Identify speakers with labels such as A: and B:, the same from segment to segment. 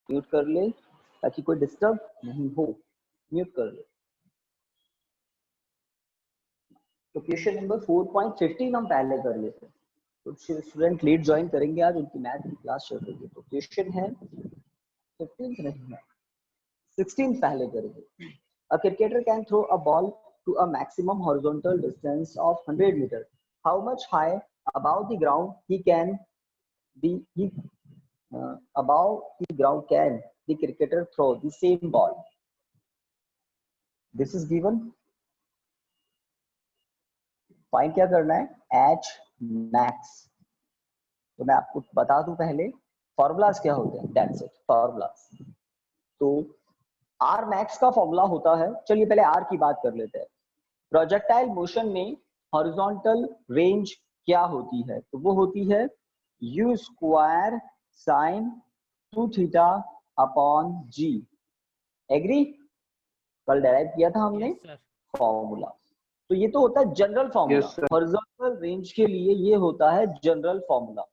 A: Mute कर ले ताकि कोई डिस्टर्ब नहीं हो, म्यूट कर ले। तो क्वेश्चन नंबर 4.15 हम पहले कर लेते हैं। कुछ स्टूडेंट लेट ज्वाइन करेंगे, आज उनकी मैथ की क्लास चल रही है। तो क्वेश्चन है 15 नहीं है 16 पहले करेंगे। A cricketer can throw a ball to a maximum horizontal distance of 100 metre. How much high about the ground he can be above the ground can the cricketer throw the same ball? This is given. Find क्या करना है, H max. तो मैं आपको बता दूं पहले formulas क्या होते हैं, दैट्स इट फॉर्मूलाज। तो आर मैक्स का फॉर्मूला होता है, चलिए पहले आर की बात कर लेते हैं। प्रोजेक्टाइल मोशन में हॉरिजॉन्टल रेंज क्या होती है, तो वो होती है u square sine 2 theta upon g. Agree? कल डेराइव किया था हमने फॉर्मूला। तो ये तो होता है जनरल फॉर्मूला, हॉरिजॉन्टल रेंज के लिए ये होता है जनरल फॉर्मूला।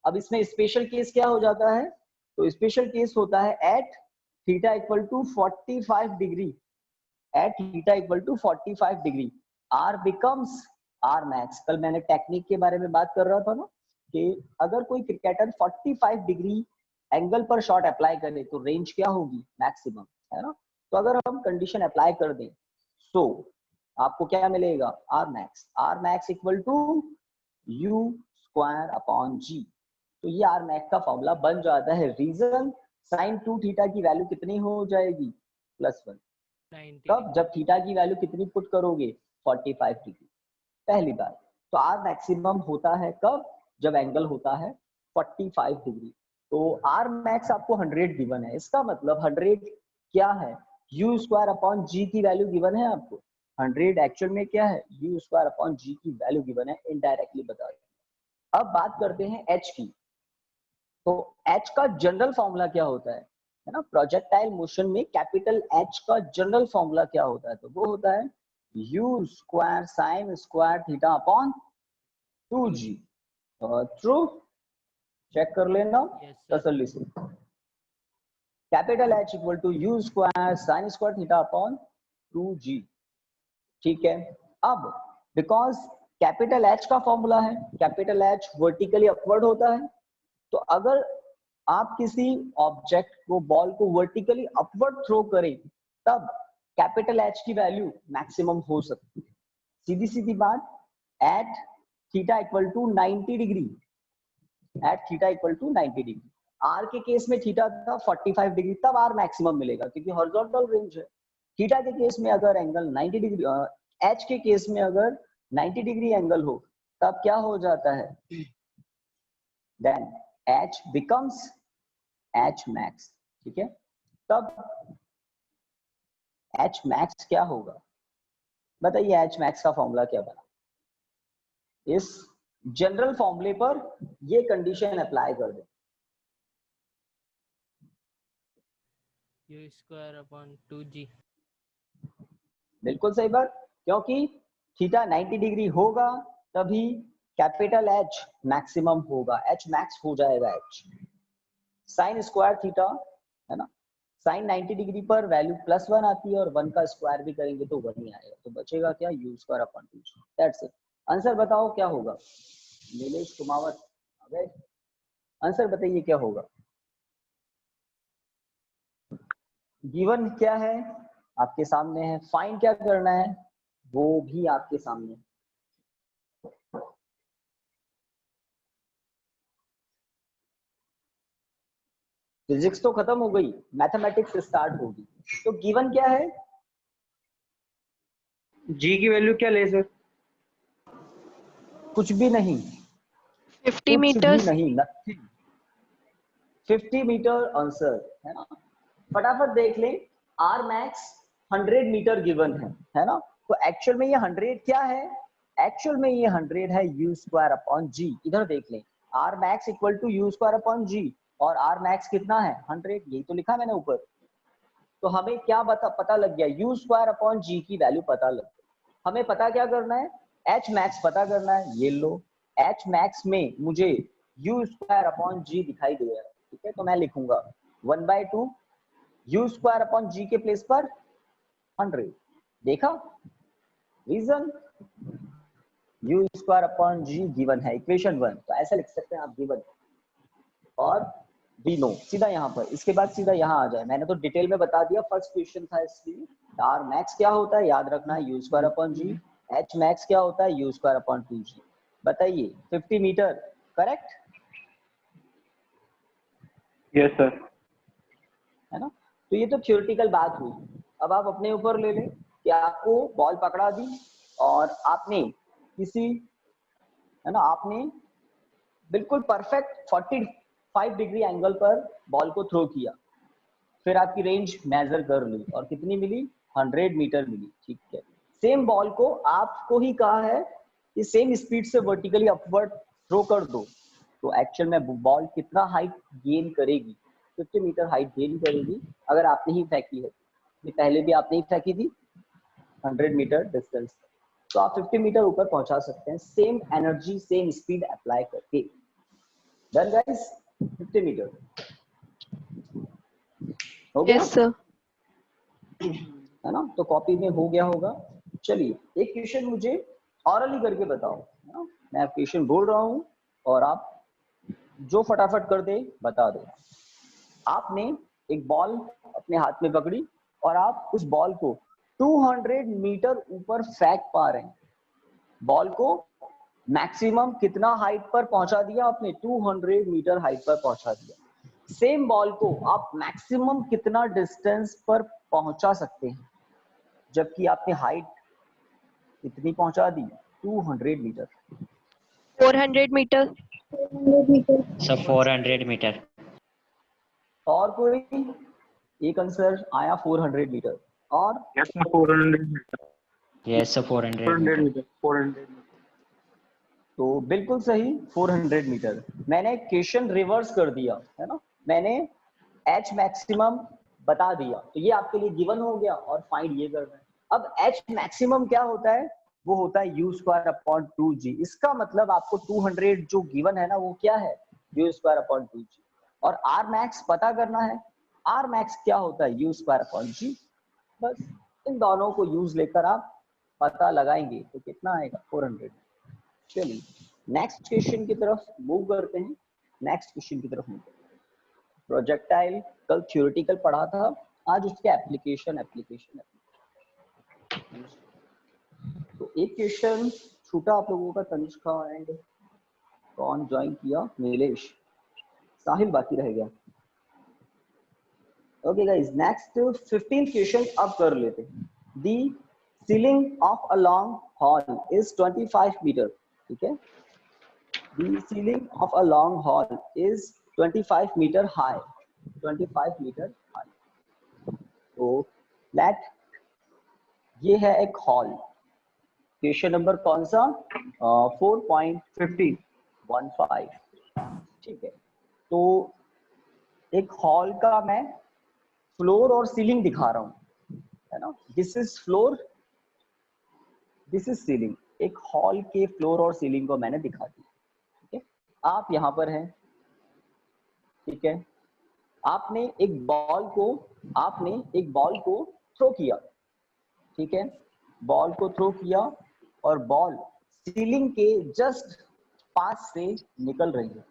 A: अब इसमें स्पेशल केस क्या हो जाता है, तो स्पेशल केस होता है at theta equal to 45 degree, at theta equal to 45 degree R becomes R max. कल मैंने टेक्निक के बारे में बात कर रहा था ना कि अगर कोई क्रिकेटर 45 डिग्री एंगल पर शॉट अप्लाई करे तो रेंज क्या होगी, मैक्सिमम, है ना। तो अगर हम कंडीशन अप्लाई कर दें तो आपको क्या मिलेगा, R max. R max equal to u square upon g. तो ये आर मैक्स का फॉर्मूला बन जाता है। रीजन साइन 2 थीटा की वैल्यू कितनी हो जाएगी, +1। कब, जब थीटा की वैल्यू कितनी पुट करोगे, 45 डिग्री। पहली बात तो आर मैक्सिमम होता है कब, जब एंगल होता है 45 डिग्री। तो आर मैक्स आपको 100 गिवन है, इसका मतलब 100 क्या है, यू स्क्वायर अपॉन जी की वैल्यू गिवन है आपको। 100 एक्चुअल में क्या है, यू स्क्वायर अपॉन जी की वैल्यू गिवन है, इनडायरेक्टली बता रहे। अब बात करते हैं एच की। तो एच का जनरल फॉर्मूला क्या होता है ना, प्रोजेक्टाइल मोशन में कैपिटल एच का जनरल फॉर्मूला क्या होता है, तो वो होता है u square sine square theta upon 2g। True, check कर लेना तसल्ली से। Capital h equal to u square sine square theta upon 2g। ठीक है, अब बिकॉज कैपिटल एच का फॉर्मूला है, कैपिटल एच वर्टिकली अपवर्ड होता है, तो अगर आप किसी ऑब्जेक्ट को, बॉल को वर्टिकली अपवर्ड थ्रो करें तब कैपिटल एच की वैल्यू मैक्सिमम हो सकती है। सीधी सीधी बात, at theta equal to 90 degree, at theta equal to 90 degree. R के केस में थीटा था 45 डिग्री, तब आर मैक्सिमम मिलेगा क्योंकि हॉरिजॉन्टल रेंज है। थीटा के केस में अगर एंगल 90 डिग्री, एच के केस में अगर 90 डिग्री एंगल हो तब क्या हो जाता है, then h becomes h max. ठीक है, तब एच मैक्स क्या होगा, बताइए एच मैक्स का फॉर्मूला क्या बना। इस जनरल फॉर्मूले पर ये कंडीशन अप्लाई कर दे,
B: यू स्क्वायर अपॉन 2g।
A: बिल्कुल सही बात, क्योंकि थीटा 90 डिग्री होगा तभी कैपिटल एच मैक्सिमम होगा, एच मैक्स हो जाएगा एच। साइन स्क्वायर थीटा है ना, साइन 90 डिग्री पर वैल्यू +1 आती है और 1 का स्क्वायर भी करेंगे तो 1 ही आएगा, तो बचेगा क्या, you square upon 2g। That's it. Answer बताओ क्या होगा, नीलेश कुमावत अबे आंसर बताइए क्या होगा। गिवन क्या है आपके सामने है, फाइंड क्या करना है वो भी आपके सामने है। फिजिक्स तो खत्म हो गई, मैथमेटिक्स स्टार्ट होगी। तो गिवन क्या है,
C: जी की वैल्यू क्या ले सर,
A: कुछ भी नहीं,
D: 50 मीटर
A: नहीं, नथिंग। 50 मीटर आंसर है ना। फटाफट देख लें, आर मैक्स 100 मीटर गिवन है ना। तो एक्चुअल में ये 100 क्या है, एक्चुअल में ये 100 है यू स्क्वायर अपॉन जी। इधर देख लें, R max equal to u square upon g, और आर मैक्स कितना है 100, यही तो लिखा मैंने ऊपर। तो हमें क्या पता लग गया, यू स्क्वायर अपॉन जी की वैल्यू पता लग गई। हमें पता क्या करना है, एच मैक्स पता करना है। ये लो, एच मैक्स में मुझे यू स्क्वायर अपॉन जी दिखाई दे रहा है, ठीक है। तो मैं लिखूंगा 1/2 u स्क्वायर अपॉन जी के प्लेस पर 100। देखा रीजन, u स्क्वायर अपॉन जी गिवन है इक्वेशन 1, तो ऐसा लिख सकते हैं आप गिवन और वी नो सीधा यहाँ पर, इसके बाद सीधा यहाँ आ जाए। मैंने तो डिटेल में बता दिया, फर्स्ट क्वेश्चन था इसलिए। आर मैक्स क्या होता है याद रखना है, u square upon g. H max क्या होता है, यू स्क्वायर अपॉन 2g। बताइए 50 मीटर करेक्ट
C: यस सर।
A: है ना। तो ये तो थ्योरेटिकल बात हुई। अब आप अपने ऊपर ले लें कि आपको बॉल पकड़ा दी और आपने किसी, है ना, आपने बिल्कुल परफेक्ट 45 डिग्री एंगल पर बॉल को थ्रो किया, फिर आपकी रेंज मेजर कर ली और कितनी मिली, 100 मीटर मिली। ठीक है, सेम बॉल को आपको ही कहा है कि सेम स्पीड से वर्टिकली अपवर्ड थ्रो कर दो, तो एक्चुअल में बॉल कितना हाइट गेन करेगी, 50 मीटर हाइट गेन करेगी अगर आपने ही फेंकी है। ये पहले भी आपने ही फेंकी थी 100 मीटर डिस्टेंस, तो आप 50 मीटर ऊपर पहुंचा सकते हैं same energy same speed apply करके। डन गाइस, 50 मीटर हो गया
D: Yes, sir.
A: है ना, तो कॉपी में हो गया होगा। चलिए एक क्वेश्चन मुझे ऑरली करके बताओ, है ना, मैं क्वेश्चन बोल रहा हूँ और आप जो फटाफट कर दे बता दो। आपने एक बॉल अपने हाथ में पकड़ी और आप उस बॉल को 200 मीटर ऊपर फेंक पा रहे हैं। बॉल को मैक्सिमम कितना हाइट पर पहुंचा दिया आपने, 200 मीटर हाइट पर पहुंचा दिया। सेम बॉल को आप मैक्सिमम कितना डिस्टेंस पर पहुंचा सकते हैं, जबकि आपने हाइट कितनी पहुंचा दी, 200 मीटर।
D: 400 meters.
E: Sir 400 metre.
A: और कोई एक आंसर आया 400 मीटर, और
C: yes sir 400 metre.
E: Yes sir 400 metre.
C: 400
A: तो बिल्कुल सही 400 मीटर। मैंने क्वेश्चन रिवर्स कर दिया है ना, मैंने एच मैक्सिमम बता दिया, तो ये आपके लिए गिवन हो गया और फाइंड ये कर रहे हैं। अब एच मैक्सिमम क्या होता है, वो होता है यू स्क्वायर अपॉन 2g। इसका मतलब आपको 200 जो गिवन है ना वो क्या है, यू स्क्वायर अपॉन 2g। और आर मैक्स पता करना है, आर मैक्स क्या होता है, यू स्क्वायर अपॉन जी। बस इन दोनों को यूज लेकर आप पता लगाएंगे तो कितना आएगा, 400। चलिए नेक्स्ट क्वेश्चन की तरफ मूव करते हैं। नेक्स्ट क्वेश्चन की तरफ मूव करते हैं। प्रोजेक्टाइल कल थ्योरेटिकल पढ़ा था, आज उसके एप्लीकेशन। तो एक क्वेश्चन छूटा आप लोगों का, तनिष्का एंड कौन ज्वाइन किया, नीलेश, साहिल बाकी रह गया। Okay guys, next 15th question अब कर लेते हैं। The ceiling of a long hall is 25 metre. ठीक है, the ceiling of a long hall is 25 metre high, 25 metre high. तो लेट, ये है एक हॉल। क्वेश्चन नंबर कौन सा, 4.15। ठीक है, तो एक हॉल का मैं फ्लोर और सीलिंग दिखा रहा हूं, है ना। This is floor, this is ceiling. एक हॉल के फ्लोर और सीलिंग को मैंने दिखा दी। ठीक है, आप यहां पर हैं। ठीक है, आपने एक बॉल को थ्रो किया। ठीक है, बॉल को थ्रो किया और बॉल सीलिंग के जस्ट पास से निकल रही है,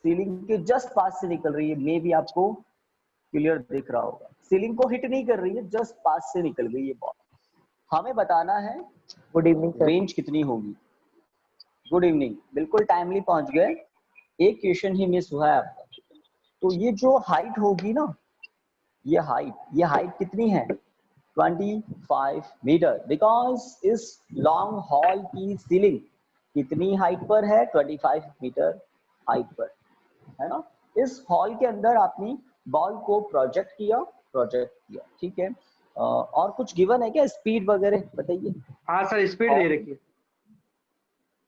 A: सीलिंग के जस्ट पास से निकल रही है। मे भी आपको क्लियर दिख रहा होगा, सीलिंग को हिट नहीं कर रही है, जस्ट पास से निकल गई है बॉल। हमें बताना है
F: गुड इवनिंग सर।
A: रेंज कितनी होगी। गुड इवनिंग, बिल्कुल टाइमली पहुंच गए, एक क्वेश्चन ही मिस हुआ है आपका। तो ये जो हाइट होगी ना, ये हाइट कितनी है, 25 मीटर, बिकॉज इस लॉन्ग हॉल की सीलिंग कितनी हाइट पर है, 25 मीटर हाइट पर, है ना। इस हॉल के अंदर आपने बॉल को प्रोजेक्ट किया। ठीक है, और कुछ गिवन है क्या, स्पीड वगैरह बताइए।
C: हाँ सर, स्पीड दे रखी है।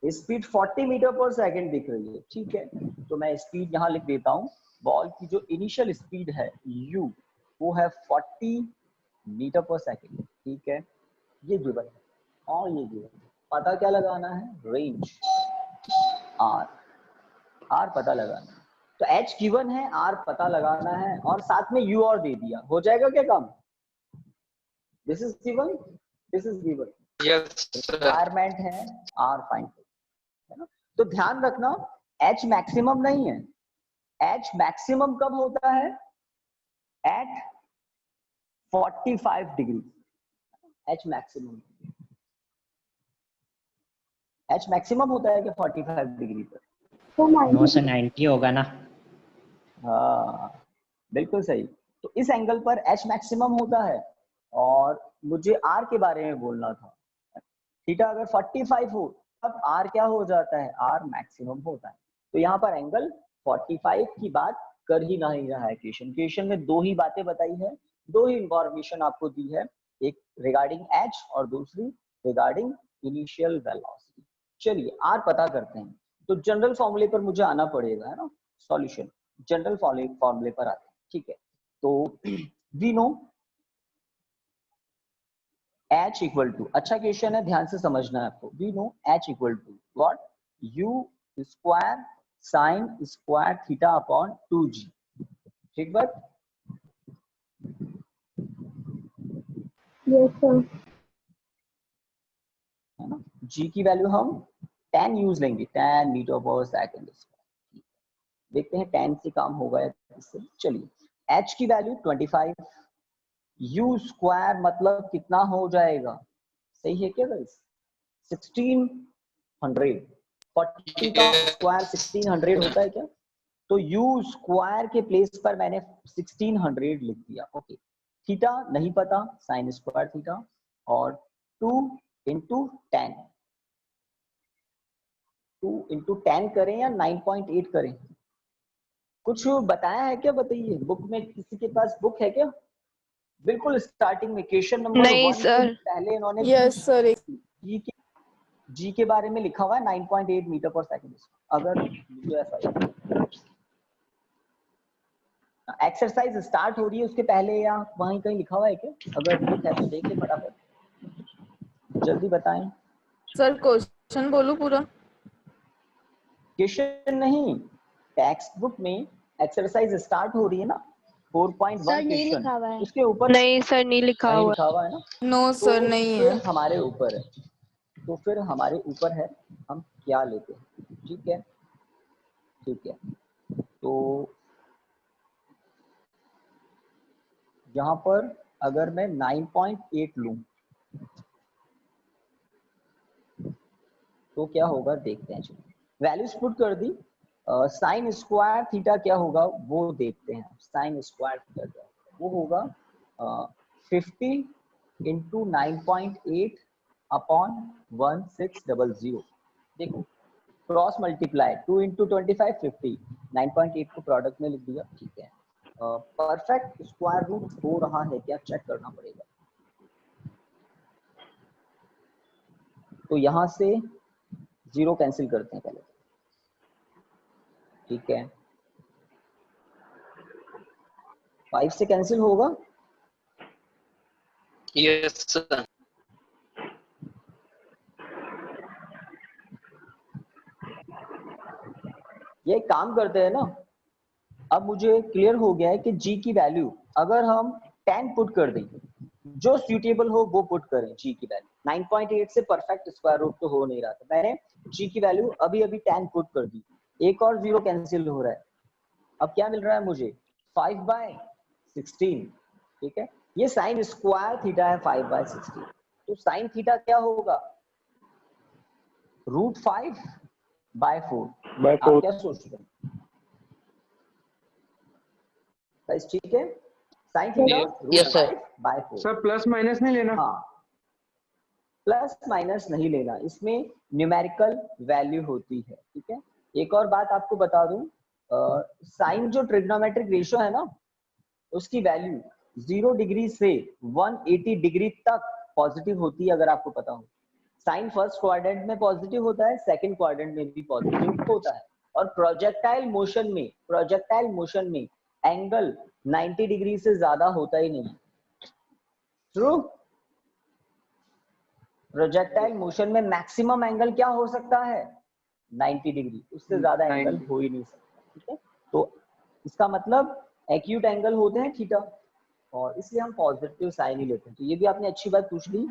A: स्पीड 40 मीटर पर सेकंड दिख रही है। ठीक है, तो मैं स्पीड यहाँ लिख देता हूँ। बॉल की जो इनिशियल स्पीड है u, वो है 40 मीटर पर सेकंड। ठीक है, ये गिवन है और ये गिवन है। पता क्या लगाना है, रेंज, आर पता लगाना है। तो h गिवन है, r पता लगाना है और साथ में u और दे दिया, हो जाएगा क्या काम? This is given, this is given,
C: Yes, sir.
A: Requirement है r फाइंड, है ना? तो ध्यान रखना h मैक्सिमम नहीं है, h मैक्सिमम कब होता है? At 45 degree, h maximum, h maximum होता है कि 45 डिग्री पर?
E: नो सर 90 होगा ना।
A: हाँ बिल्कुल सही। तो इस एंगल पर h मैक्सिमम होता है और मुझे r के बारे में बोलना था। थीटा अगर 45 हो तब r क्या हो जाता है? r मैक्सिमम होता है। तो यहाँ पर एंगल 45 की बात कर ही नहीं रहा है क्वेश्चन। क्वेश्चन में दो ही बातें बताई है, दो ही इंफॉर्मेशन आपको दी है, एक रिगार्डिंग h और दूसरी रिगार्डिंग इनिशियल वेलोसिटी। चलिए r पता करते हैं। तो जनरल फॉर्मूले पर मुझे आना पड़ेगा, है ना? सॉल्यूशन जनरल फॉर्मूले पर आते हैं, ठीक है? तो we know h equal to, अच्छा क्वेश्चन है, ध्यान से समझना है आपको। We know h equal to what? u square sine square theta upon 2g, ठीक बात?
D: Yes, sir.
A: है ना? g की वैल्यू हम tan यूज लेंगे, tan मीटर पर सेकंड स्क्वायर। देखते हैं tan से काम होगा या इससे। चलिए h की वैल्यू 25, u स्क्वायर मतलब कितना हो जाएगा? सही है क्या गाइस? 1600, 40 का स्क्वायर 1600 होता है क्या? तो u स्क्वायर के प्लेस पर मैंने 1600 लिख दिया। ओके, थीटा नहीं पता, साइन स्क्वायर थीटा, और 2 इंटू 10, 2 इंटू 10 करें या 9.8 करें? कुछ बताया है क्या? बताइए, बुक में किसी के पास बुक है क्या? बिल्कुल स्टार्टिंग में क्वेश्चन नंबर
D: नहीं
A: 1 के
D: सर।
A: पहले इन्होंने
F: यस सर।
A: जी के बारे में लिखा हुआ है 9.8 मीटर पर सेकंड। अगर मुझे ऐसा एक्सरसाइज स्टार्ट हो रही है उसके पहले या वहीं कहीं लिखा हुआ है क्या? अगर बुक है तो देख ले फटाफट, जल्दी बताएं।
F: सर क्वेश्चन बोलूं पूरा?
A: क्वेश्चन नहीं, टेक्स्ट बुक में एक्सरसाइज स्टार्ट हो रही है ना, 4.1 क्वेश्चन, उसके ऊपर
D: नहीं सर, नहीं लिखा
A: नहीं
D: हुआ।
A: लिखा हुआ है ना?
F: नो सर
A: तो
F: नहीं
A: फिर
F: है।
A: हमारे ऊपर है, तो फिर हमारे ऊपर है हम क्या लेते हैं। ठीक है, ठीक है। तो यहाँ पर अगर मैं 9.8 लूं तो क्या होगा देखते हैं। चलिए वैल्यूज पुट कर दी। साइन स्क्वायर थीटा क्या होगा वो देखते हैं। साइन स्क्वायर थीटा क्या होगा? वो होगा 50 इंटू 9.8 अपॉन 1600। देखो क्रॉस मल्टीप्लाई 2 इंटू 25 50, 9.8 को प्रोडक्ट में लिख दिया। ठीक है, परफेक्ट स्क्वायर रूट हो रहा है क्या चेक करना पड़ेगा। तो यहां से 0 कैंसिल करते हैं पहले, ठीक है? 5 से कैंसिल होगा,
C: Yes, sir.
A: ये काम करते हैं ना। अब मुझे क्लियर हो गया है कि g की वैल्यू अगर हम 10 पुट कर दें, जो सूटेबल हो वो पुट करें। g की वैल्यू 9.8 से परफेक्ट स्क्वायर रूट तो हो नहीं रहा था, मैंने g की वैल्यू अभी अभी 10 पुट कर दी, एक और 0 कैंसिल हो रहा है। अब क्या मिल रहा है मुझे? 5/16। ठीक है, ये साइन स्क्वायर थीटा है 5/16। तो साइन थीटा क्या होगा? √5/4। आप क्या सोचते हैं? ठीक है, sine theta
C: Yes, sir.
A: √5/4।
C: Sir plus minus नहीं लेना?
A: हाँ, प्लस माइनस नहीं लेना, इसमें न्यूमेरिकल वैल्यू होती है। ठीक है, एक और बात आपको बता दूं, साइन जो ट्रिग्नोमेट्रिक रेशियो है ना, उसकी वैल्यू 0 डिग्री से 180 डिग्री तक पॉजिटिव होती है, अगर आपको पता हो। साइन फर्स्ट क्वाड्रेंट में पॉजिटिव होता है, सेकंड क्वाड्रेंट में भी पॉजिटिव होता है, और प्रोजेक्टाइल मोशन में एंगल 90 डिग्री से ज्यादा होता ही नहीं। ट्रू? प्रोजेक्टाइल मोशन में मैक्सिमम एंगल क्या हो सकता है? 90 डिग्री, उससे ज्यादा एंगल हो ही नहीं सकता। ठीक है, तो इसका मतलब एक्यूट एंगल होते हैं थीटा, और इसलिए हम पॉजिटिव साइन ही लेते हैं। तो ये भी आपने अच्छी बात पूछ ली,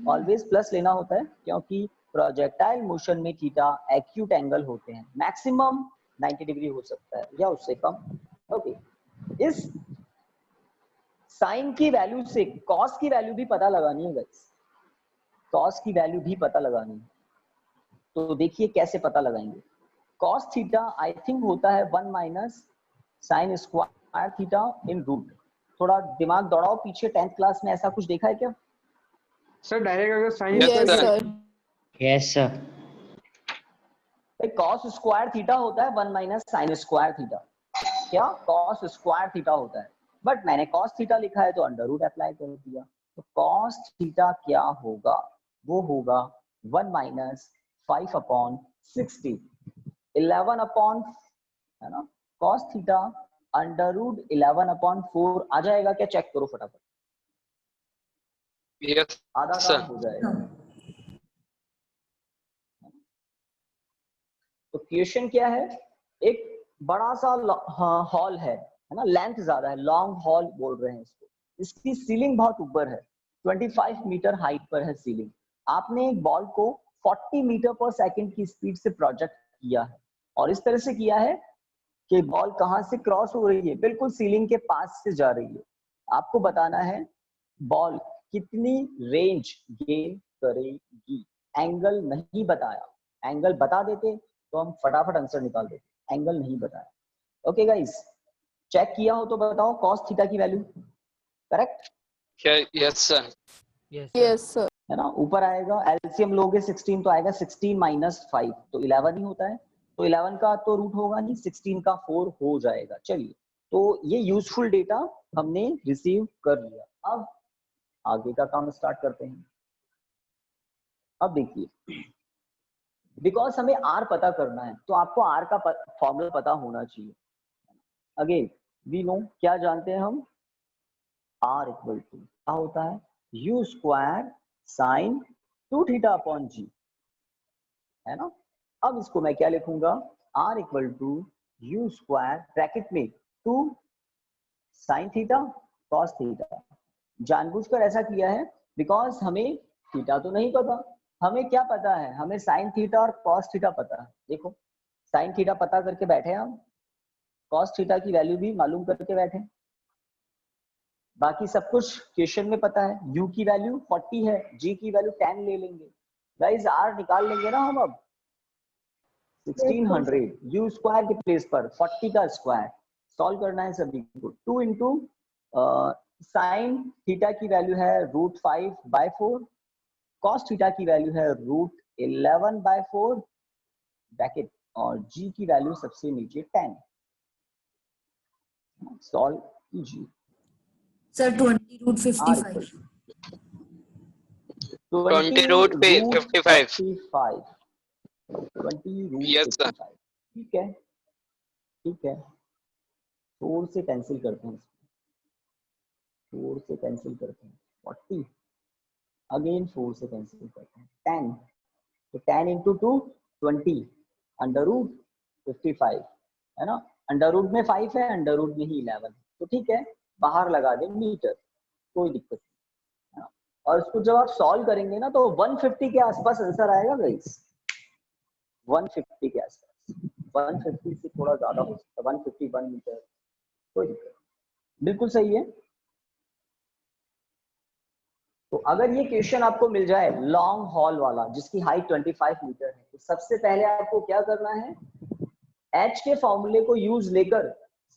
A: ऑलवेज प्लस लेना होता है क्योंकि प्रोजेक्टाइल मोशन में थीटा एक्यूट एंगल होते हैं, मैक्सिमम 90 डिग्री हो सकता है या उससे कम। ओके, इस साइन की वैल्यू से कॉस की वैल्यू भी पता लगानी है गाइस, कॉस की वैल्यू भी पता लगानी है। तो देखिए कैसे पता लगाएंगे। कॉस थीटा आई थिंक होता है 1 minus sine square theta in root. थोड़ा दिमाग दौड़ाओ पीछे, 10th क्लास में ऐसा कुछ देखा है क्या?
C: सर डायरेक्ट अगर sine
F: yes
C: square
F: sir.
E: Yes sir.
A: Cos square theta होता है 1 माइनस साइन स्क्वायर थीटा। क्या कॉस स्क्वायर थीटा होता है, बट मैंने कॉस थीटा लिखा है तो अंडर रूट अप्लाई कर दिया। तो कॉस थीटा क्या होगा, वो होगा 1 माइनस 5 अपॉन 60, 11 अपॉन, है ना, cos theta under root 11 upon 4 आ जाएगा क्या? चेक करो फटाफट,
C: यस
A: आधा काम हो जाएगा। तो क्वेश्चन क्या है, एक बड़ा सा हॉल है ना, लेंथ ज्यादा है, लॉन्ग हॉल बोल रहे हैं इसको, इसकी सीलिंग बहुत ऊपर है, 25 मीटर हाइट पर है सीलिंग। आपने एक बॉल को 40 मीटर पर सेकंड की स्पीड से प्रोजेक्ट किया है, और इस तरह से किया है कि बॉल कहां से क्रॉस हो रही है, बिल्कुल सीलिंग के पास से जा रही है। आपको बताना है बॉल कितनी रेंज गेन करेगी। एंगल नहीं बताया, एंगल बता देते तो हम फटाफट आंसर निकाल देते, एंगल नहीं बताया। ओके गाइस, चेक किया हो तो बताओ कॉस थीटा की value correct?
C: Yes sir.
B: Yes
F: yes sir.
A: है ना, ऊपर आएगा, एलसीएम लोगे 16 तो आएगा 16 माइनस 5 तो 11 ही होता है। तो 11 का तो रूट होगा नहीं, 16 का 4 हो जाएगा। चलिए, तो ये यूजफुल डेटा हमने रिसीव कर लिया। अब आगे का काम स्टार्ट करते हैं। अब देखिए, बिकॉज हमें आर पता करना है तो आपको आर का फॉर्मूला पता होना चाहिए। अगेन वी नो, क्या जानते हैं हम, आर इक्वल टू क्या होता है, u square sine 2 theta upon g, है ना। अब इसको मैं क्या लिखूंगा, R equal to u square bracket में 2 साइन थीटा कॉस थीटा। जानबूझकर ऐसा किया है बिकॉज हमें थीटा तो नहीं पता, हमें क्या पता है, हमें साइन थीटा और कॉस थीटा पता है। देखो, साइन थीटा पता करके बैठे हम, कॉस थीटा की वैल्यू भी मालूम करके बैठे, बाकी सब कुछ क्वेश्चन में पता है। u की वैल्यू 40 है, g की वैल्यू 10 ले लेंगे गाइस, r निकाल लेंगे ना हम। अब 1600 u स्क्वायर के प्लेस पर 40 का स्क्वायर सॉल्व करना है सभी को। 2 इंटू साइन थीटा की वैल्यू है √5/4, कॉस थीटा की वैल्यू है √11/4 ब्रैकेट, और g की वैल्यू सबसे नीचे 10। सॉल्व कीजिए।
G: सर 20 √55।
C: 20 रूट पे 55।
A: 20
C: यस सर।
A: √55। ठीक है, ठीक है, 4 से कैंसिल करते हैं, 4 से कैंसिल करते हैं 40, अगेन 4 से कैंसिल करते हैं 10, तो 10 इंटू 2 20 अंडर रूट 55, है ना। अंडर रूट में 5 है, अंडर रूट में ही 11, तो ठीक है, बाहर लगा दे मीटर, कोई दिक्कत नहीं, है ना। और इसको जब आप सॉल्व करेंगे ना तो 150 के आसपास आंसर आएगा गाइस, 150 के आसपास, 150 से थोड़ा ज्यादा हो सकता है, 151 मीटर, कोई दिक्कत, बिल्कुल सही है। तो अगर ये क्वेश्चन आपको मिल जाए लॉन्ग हॉल वाला जिसकी हाइट 25 मीटर है, तो सबसे पहले आपको क्या करना है, h के फॉर्मूले को यूज लेकर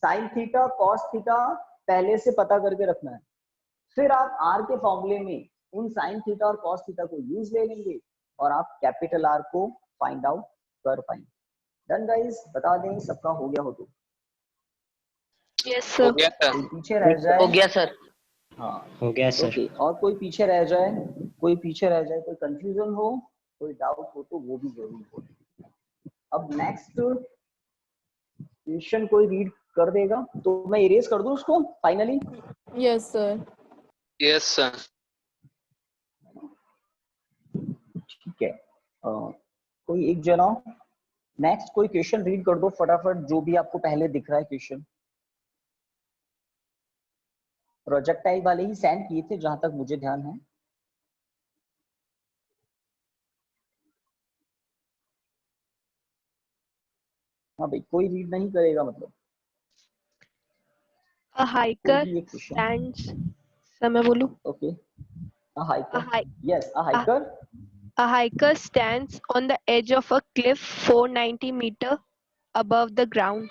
A: साइन थीटा कॉस थीटा पहले से पता करके रखना है, फिर आप r के फॉर्मूले में उन साइन थीटा और कॉस थीटा को यूज ले लेंगे और आप कैपिटल R को फाइंड आउट कर पाएंगे। डन गाइस, बता दें सबका हो गया हो तो।
D: यस
C: हो
D: सर।
C: गया सर।
A: कोई पीछे रह जाए,
E: हो गया
A: सर। हाँ
E: हो गया सर।
A: ओके, और कोई पीछे रह जाए, कोई पीछे रह जाए, कोई कंफ्यूजन हो, कोई डाउट हो तो वो भी जरूर हो। अब नेक्स्ट क्वेश्चन कोई रीड कर देगा तो मैं इरेज कर दूं उसको finally.
F: Yes sir.
C: Yes sir.
A: ठीक है, कोई एक जना नेक्स्ट कोई क्वेश्चन रीड कर दो फटाफट, जो भी आपको पहले दिख रहा है क्वेश्चन। प्रोजेक्टाइल वाले ही सेंड किए थे जहां तक मुझे ध्यान है। हाँ भाई, कोई रीड नहीं करेगा मतलब
D: A hiker
A: कोई भी एक क्वेश्चन।
D: stands. सर मैं बोलूं?
A: Okay, a
D: A,
A: hiker,
D: hi-
A: yes, a hiker,
D: a hiker stands on the edge of a cliff 490 meter above the ground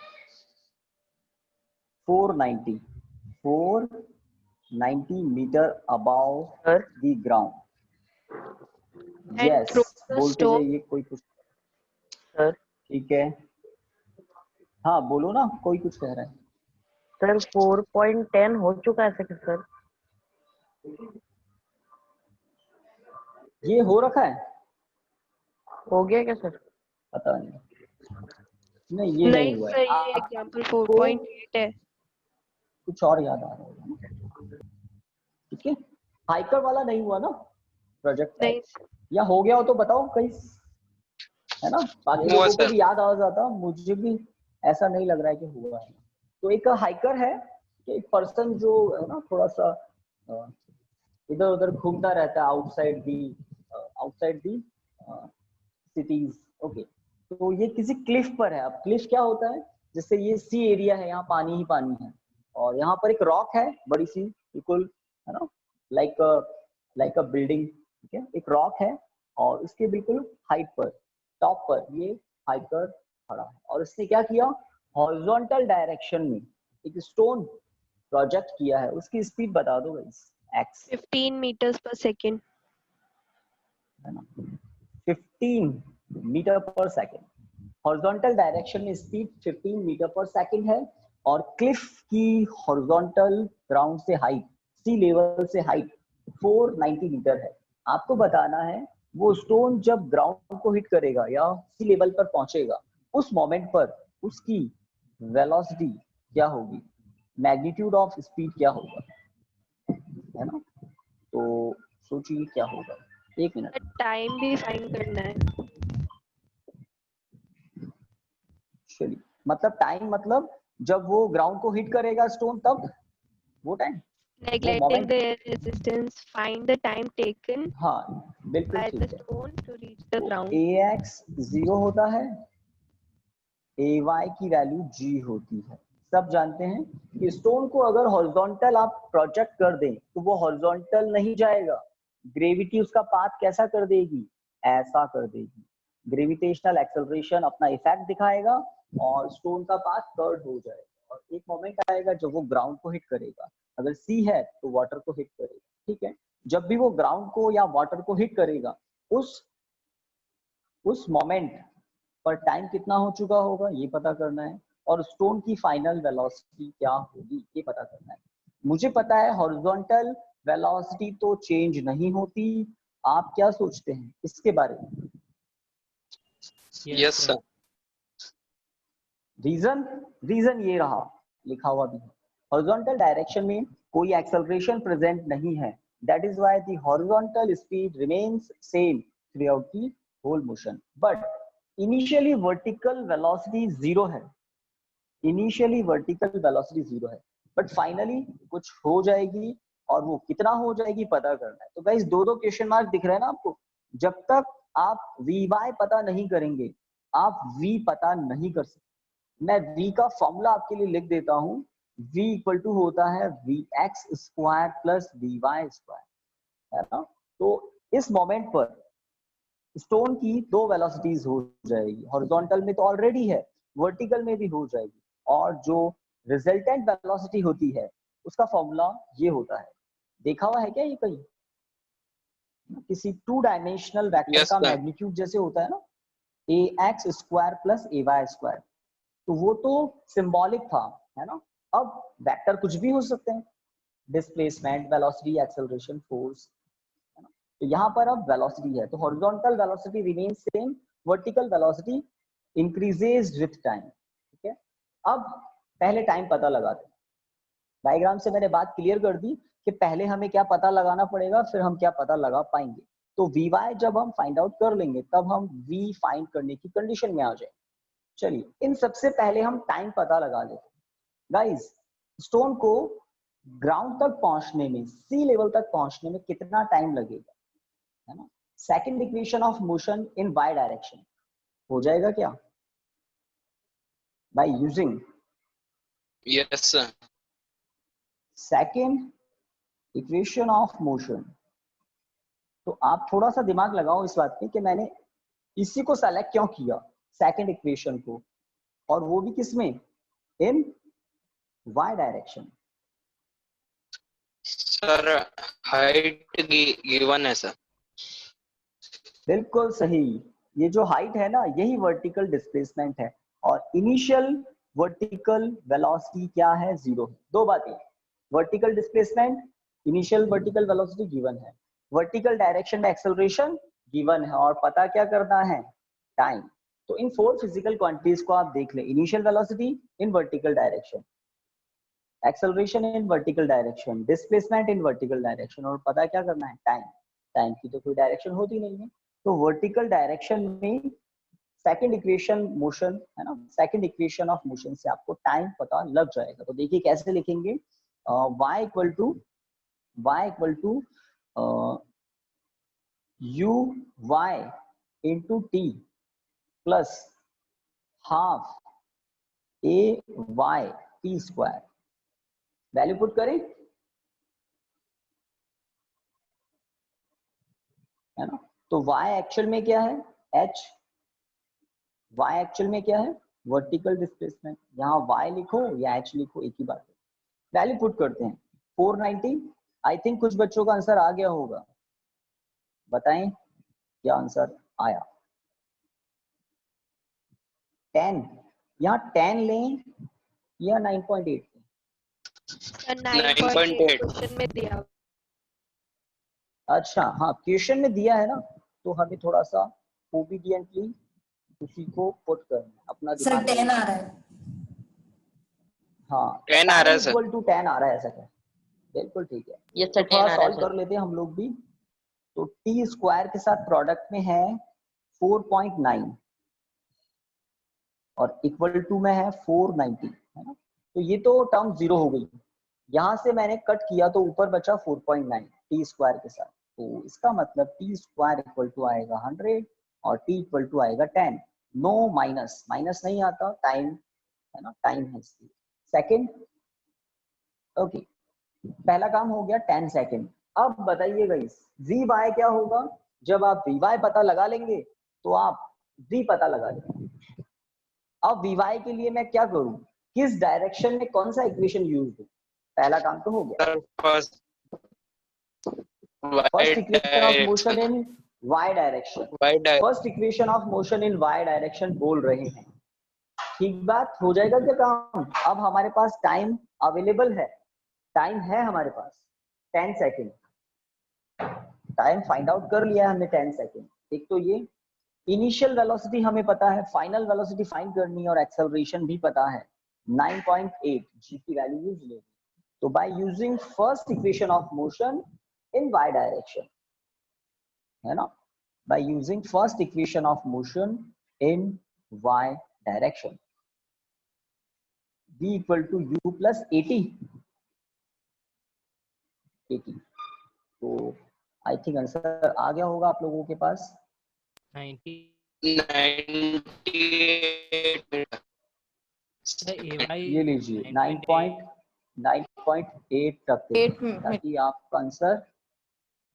A: 490 meter above
H: Sir.
A: the ground।
D: and
A: yes,
D: throws a
A: बोलते
D: stone.
A: जाइए कोई कुछ।
H: Sir
A: ठीक है, हाँ बोलो ना, कोई कुछ कह रहा है।
H: सर 4.10 हो चुका है सर।
A: ये हो रखा है,
H: हो गया क्या सर?
A: पता नहीं, नहीं ये नहीं
D: नहीं
A: हुआ
D: सर,
A: है।
D: ये एग्जांपल 4.8 है।
A: कुछ और याद आ रहा होगा। ठीक है, हाइकर वाला नहीं हुआ ना प्रोजेक्ट,
D: नहीं
A: या हो गया हो तो बताओ कहीं, है ना, बाकी
C: हुआ
A: लोगों को
C: सर।
A: भी याद आ जाता, मुझे भी ऐसा नहीं लग रहा है कि हुआ है। तो एक हाइकर है कि एक पर्सन जो है ना थोड़ा सा इधर उधर घूमता रहता है आउटसाइड दी सिटीज। ओके, तो ये किसी क्लिफ पर है। अब क्लिफ क्या होता है, जैसे ये सी एरिया है, यहाँ पानी ही पानी है, और यहाँ पर एक रॉक है बड़ी सी, बिल्कुल, है ना, लाइक अ बिल्डिंग। ठीक है, एक रॉक है और उसके बिल्कुल हाइट पर, टॉप पर ये हाइकर खड़ा है, और इसने क्या किया, हॉरिजॉन्टल डायरेक्शन में एक स्टोन प्रोजेक्ट किया है। उसकी स्पीड बता दो guys, x,
D: 15 meters per second.
A: है ना, 15 मीटर पर सेकेंड। हॉरिजॉन्टल डायरेक्शन में स्पीड 15 मीटर पर सेकेंड है, और क्लिफ की हॉरिजॉन्टल ग्राउंड से हाइट, सी लेवल से हाइट 490 मीटर है। आपको बताना है वो स्टोन जब ग्राउंड को हिट करेगा या सी लेवल पर पहुंचेगा, उस मोमेंट पर उसकी वेलोसिटी क्या होगी, मैग्नीट्यूड ऑफ स्पीड क्या होगा, है ना। तो सोचिए क्या होगा, एक मिनट।
D: टाइम भी फाइंड करना है।
A: चलिए, मतलब टाइम, मतलब जब वो ग्राउंड को हिट करेगा स्टोन, तब वो टाइम,
D: Like
A: वो
D: letting
A: moment.
D: the resistance, find the time taken
A: हाँ बिल्कुल
D: by the
A: ठीक है।
D: stone to reach the ground.
A: ax 0 होता है, ay की वैल्यू g होती है। सब जानते हैं कि स्टोन को अगर हॉरिजॉन्टल आप प्रोजेक्ट कर दें तो वो हॉरिजॉन्टल नहीं जाएगा, ग्रेविटी उसका पाथ कैसा कर देगी, ऐसा कर देगी। ग्रेविटेशनल एक्सेलरेशन अपना इफेक्ट दिखाएगा और स्टोन का पाथ कर्व हो जाएगा, और एक मोमेंट आएगा जब वो ग्राउंड को हिट करेगा। अगर सी है तो वाटर को हिट करेगा। ठीक है, जब भी वो ग्राउंड को या वाटर को हिट करेगा, उस मोमेंट पर टाइम कितना हो चुका होगा ये पता करना है, और स्टोन की फाइनल वेलोसिटी क्या होगी ये पता करना है। मुझे पता है हॉरिजॉन्टल वेलोसिटी तो चेंज नहीं होती। आप क्या सोचते हैं इसके बारे में?
C: Yes sir.
A: रीजन ये रहा, लिखा हुआ भी है, हॉरिजॉन्टल डायरेक्शन में कोई एक्सेलरेशन प्रेजेंट नहीं है। That is why the horizontal speed remains same throughout the whole motion, but initially vertical velocity 0 है। इनिशियली वर्टिकल वेलोसिटी 0 है, बट फाइनली कुछ हो जाएगी, और वो कितना हो जाएगी पता करना है। तो गाइस दो क्वेश्चन मार्क दिख रहे हैं ना आपको। जब तक आप Vy पता नहीं करेंगे, आप V पता नहीं कर सकते। मैं V का फॉर्मूला आपके लिए लिख देता हूं। V इक्वल टू होता है Vx square plus Vy square, है ना। तो इस मोमेंट पर स्टोन की दो वेलोसिटीज हो जाएगी, हॉरिजॉन्टल में तो ऑलरेडी है, वर्टिकल में भी हो जाएगी, और जो रिजल्टेंट वेलोसिटी होती है उसका फॉर्मूला ये होता है। देखा हुआ है क्या ये कहीं किसी 2 डायमेंशनल वेक्टर
C: Yes,
A: का
C: sir.
A: मैग्नीट्यूड जैसे होता है ना, ax square plus ay square, तो वो तो सिंबॉलिक था, है ना। अब वेक्टर कुछ भी हो सकते हैं, डिस्प्लेसमेंट, वेलोसिटी, एक्सेलरेशन, फोर्स, है ना। तो यहाँ पर अब वेलोसिटी है, तो horizontal velocity remains same, vertical velocity increases with time. ठीक है, अब पहले टाइम पता लगाते हैं। डायग्राम से मैंने बात क्लियर कर दी कि पहले हमें क्या पता लगाना पड़ेगा, फिर हम क्या पता लगा पाएंगे। तो Vy जब हम फाइंड आउट कर लेंगे तब हम V फाइंड करने की कंडीशन में आ जाएंगे। चलिए, इन सबसे पहले हम टाइम पता लगा लेते हैं। गाइस, स्टोन को ग्राउंड तक पहुंचने में, सी लेवल तक पहुंचने में कितना टाइम लगेगा, है ना। Second equation of motion in y direction हो जाएगा क्या, by using
C: Yes, sir.
A: Second equation of motion. तो आप थोड़ा सा दिमाग लगाओ इस बात पे कि मैंने इसी को सेलेक्ट क्यों किया, सेकंड इक्वेशन को, और वो भी किसमें, in y direction.
C: Sir, height given है sir.
A: बिल्कुल सही, ये जो हाइट है ना यही वर्टिकल डिस्प्लेसमेंट है, और इनिशियल वर्टिकल वेलोसिटी क्या है, 0 है। दो बातें, vertical displacement, initial vertical velocity given है, वर्टिकल डायरेक्शन में एक्सेलरेशन गिवन है, और पता क्या करना है, टाइम। तो इन 4 फिजिकल क्वांटिटीज को आप देख लें, initial velocity in vertical direction, acceleration in vertical direction, displacement in vertical direction, और पता क्या करना है, टाइम। टाइम की तो कोई डायरेक्शन होती नहीं है, तो वर्टिकल डायरेक्शन में सेकंड इक्वेशन मोशन है ना, सेकंड इक्वेशन ऑफ मोशन से आपको टाइम पता लग जाएगा। तो देखिए कैसे लिखेंगे, y equal to u y into t plus half a y t square. Value put करें, है ना। तो y एक्चुअल में क्या है, h, y एक्चुअल में क्या है, वर्टिकल डिस्प्लेसमेंट। यहाँ y लिखो या h लिखो, एक ही बात है। वैल्यू पुट करते हैं, 490। आई थिंक कुछ बच्चों का आंसर आ गया होगा, बताएं क्या आंसर आया। 10, यहाँ 10 लें या 9.8 लें?
D: 9.8 क्वेश्चन में दिया।
A: अच्छा हाँ, क्वेश्चन में दिया है ना, तो हमें थोड़ा सा ओबीडियंटली उसी को पुट करना है, अपना
G: सर
A: दिमाग
G: 10 आ रहा है।
A: हाँ
C: 10 आ रहा है सर.
A: इक्वल टू 10 आ रहा है, ऐसा क्या, बिल्कुल ठीक है।
H: ये
A: तो
H: सर 10
A: थोड़ा
H: आ रहा है
A: सॉल्व
H: सर.
A: कर लेते हैं हम लोग भी। तो टी स्क्वायर के साथ प्रोडक्ट में है 4.9 और इक्वल टू में है 490, है ना। तो ये तो टर्म 0 हो गई, यहाँ से मैंने कट किया तो ऊपर बचा 4.9 टी स्क्वायर के साथ। तो इसका मतलब टी स्क्वायर इक्वल टू आएगा 100 और टी इक्वल टू आएगा 10। नो माइनस, माइनस नहीं आता, टाइम है ना, टाइम है इसकी। सेकेंड, ओके, पहला काम हो गया 10 सेकेंड। अब बताइए गाइस, वी वाई क्या होगा, जब आप वी वाई पता लगा लेंगे तो आप वी पता लगा लेंगे। अब वी वाई के लिए मैं क्या करूं, किस डायरेक्शन में कौन सा इक्वेशन यूज दूं, पहला काम तो हो गया।
C: Sir, first
A: first equation of motion
C: direction.
A: In y direction,
C: Y direction.
A: First equation of motion in y direction बोल रहे हैं। ठीक बात, हो जाएगा क्या काम। अब हमारे पास टाइम अवेलेबल है, टाइम है हमारे पास 10 सेकेंड, टाइम फाइंड आउट कर लिया है हमने 10 सेकेंड। एक तो ये इनिशियल वेलोसिटी हमें पता है, फाइनल वेलोसिटी फाइंड करनी है, और एक्सेलरेशन भी पता है 9.8, जी की वैल्यू यूज लेंगे। तो by using first equation of motion in y direction, है ना, by using first equation of motion in y direction, v equal to u plus 80। तो आई थिंक आंसर आ गया होगा आप लोगों के पास।
B: 90
C: 98.
B: सर AY
A: ये लीजिए
B: 9.8
A: 9.8 तक के,
F: 8 मिनट
A: ताकि आपका आंसर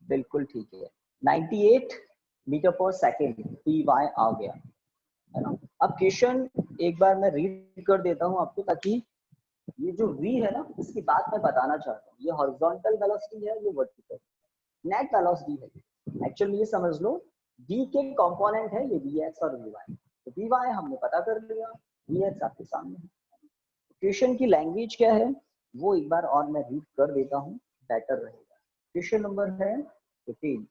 A: बिल्कुल ठीक है। 98 मीटर पर सेकेंड पी वाई आ गया, है ना। अब क्वेश्चन एक बार मैं रीड कर देता हूं आपको, ताकि ये जो v है ना, इसकी बात मैं बताना चाहता हूँ। ये हॉरिजॉन्टल वेलोसिटी है, ये वर्टिकल नेट वेलोसिटी है। एक्चुअली ये समझ लो v के कंपोनेंट है ये vx और vy। तो vy हमने पता कर लिया, vx आपके सामने है। क्वेश्चन की लैंग्वेज क्या है वो एक बार और मैं रीड कर देता हूँ, बेटर रहेगा। क्वेश्चन नंबर है 16।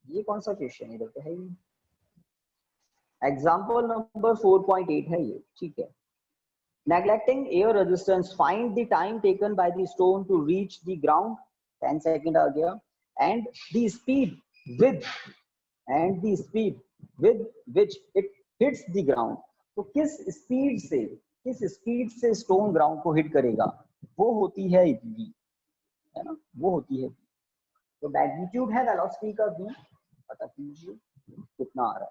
A: ये कौन सा क्वेश्चन इधर पे है, ये एग्जाम्पल नंबर 4.8 है ये, ठीक है। Neglecting air resistance, find the time taken by the stone to reach the ground, 10 second आ गया, and the speed with which it hits the ground। तो किस स्पीड से स्टोन ग्राउंड को हिट करेगा, वो होती है v, है ना, वो होती है v। तो मैग्नीट्यूड है वेलोसिटी का v, पता कीजिए कितना आ रहा है।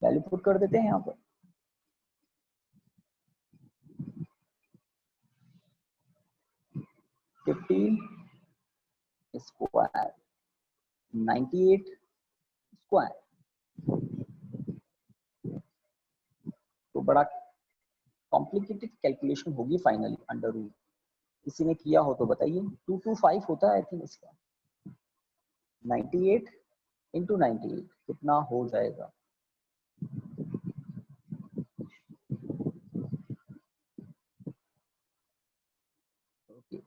A: वैल्यू पुट कर देते हैं यहाँ पर। Square 98 square. तो बड़ा कॉम्प्लिकेटेड कैलकुलेशन होगी फाइनली, अंडर रूट। किसी ने किया हो तो बताइए। 225 होता है आई थिंक इसका। 98 इंटू 98 कितना हो जाएगा? ओके,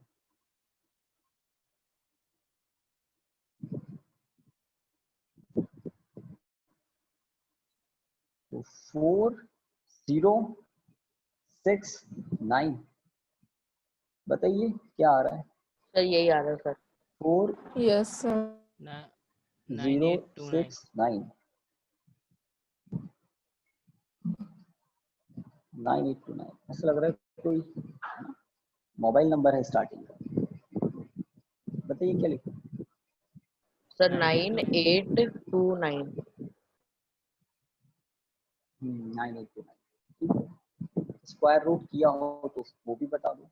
A: तो 4069 बताइए क्या आ रहा है?
H: सर यही आ रहा है सर।
F: Yes sir.
B: 9829
A: 9829। ऐसा लग रहा है कोई मोबाइल नंबर है स्टार्टिंग का। बताइए क्या लिखा?
H: सर 9829।
A: 9829। स्क्वायर रूट किया हो तो वो भी बता दो।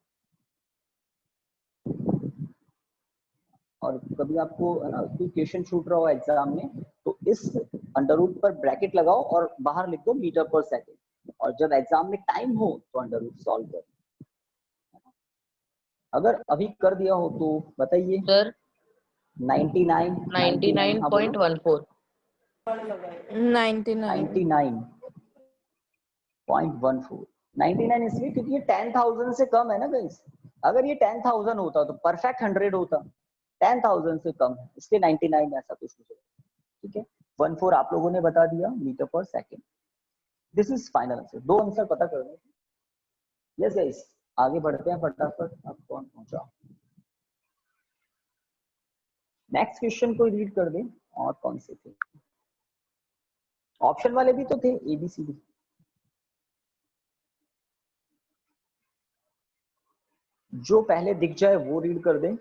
A: और कभी आपको है ना कोई क्वेश्चन छूट रहा हो एग्जाम में, तो इस अंडर रूट पर ब्रैकेट लगाओ और बाहर लिख दो मीटर पर सेकंड, और जब एग्जाम में टाइम हो तो अंडर रूट सॉल्व करो। अगर अभी कर दिया हो तो बताइए।
H: सर
A: 99 हाँ बोलो।
H: 99.14।
F: 99।
A: 99 इसलिए क्योंकि ये 10,000 से कम है ना गाइस। अगर ये 10,000 होता तो परफेक्ट 100 होता, 10,000 से कम है इसलिए 99 ऐसा कुछ हो जाएगा। ठीक है, 14 आप लोगों ने बता दिया मीटर पर second. This is final answer. 2 answer पता करने। यस गाइस, आगे बढ़ते हैं फटाफट। अब कौन पहुंचा? नेक्स्ट क्वेश्चन को रीड कर दें। और कौन से थे? ऑप्शन वाले भी तो थे, ABCD। जो पहले दिख जाए वो रीड कर दें।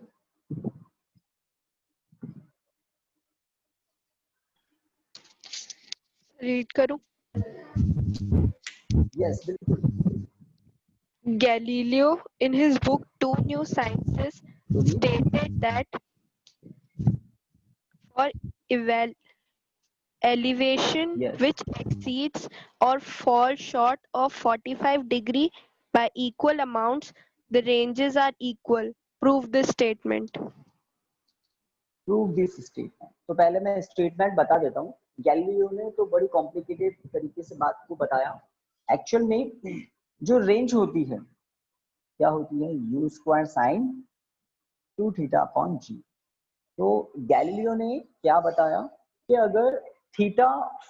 D: रीड करूं?
A: यस बिल्कुल।
D: Galileo, in his book Two New Sciences, stated that for elevation
A: Yes.
D: which exceeds or falls short of 45 degree by equal amounts, the ranges are equal. Prove this statement.
A: Prove this statement. तो पहले मैं statement बता देता हूँ। Galileo ने तो बड़ी complicated तरीके से बात को बताया। एक्चुअल में जो रेंज होती है क्या होती है? u square sine 2 theta upon g। तो गैलीलियो ने क्या बताया कि अगर थीटा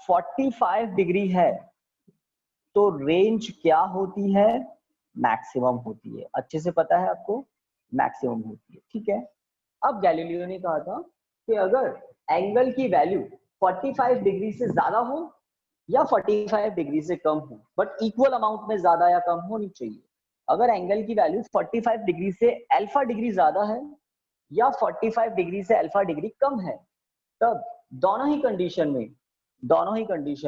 A: 45 डिग्री है तो रेंज क्या होती है? मैक्सिमम होती है। अच्छे से पता है आपको, मैक्सिमम होती है। ठीक है, अब गैलीलियो ने कहा था कि अगर एंगल की वैल्यू 45 डिग्री से ज्यादा हो या 45 डिग्री से कम हो, बट इक्वल अमाउंट में ज्यादा या कम होनी चाहिए। अगर एंगल की वैल्यू 45 डिग्री से अल्फा डिग्री ज्यादा है या 45 डिग्री से अल्फा डिग्री कम है, तब दोनों ही कंडीशन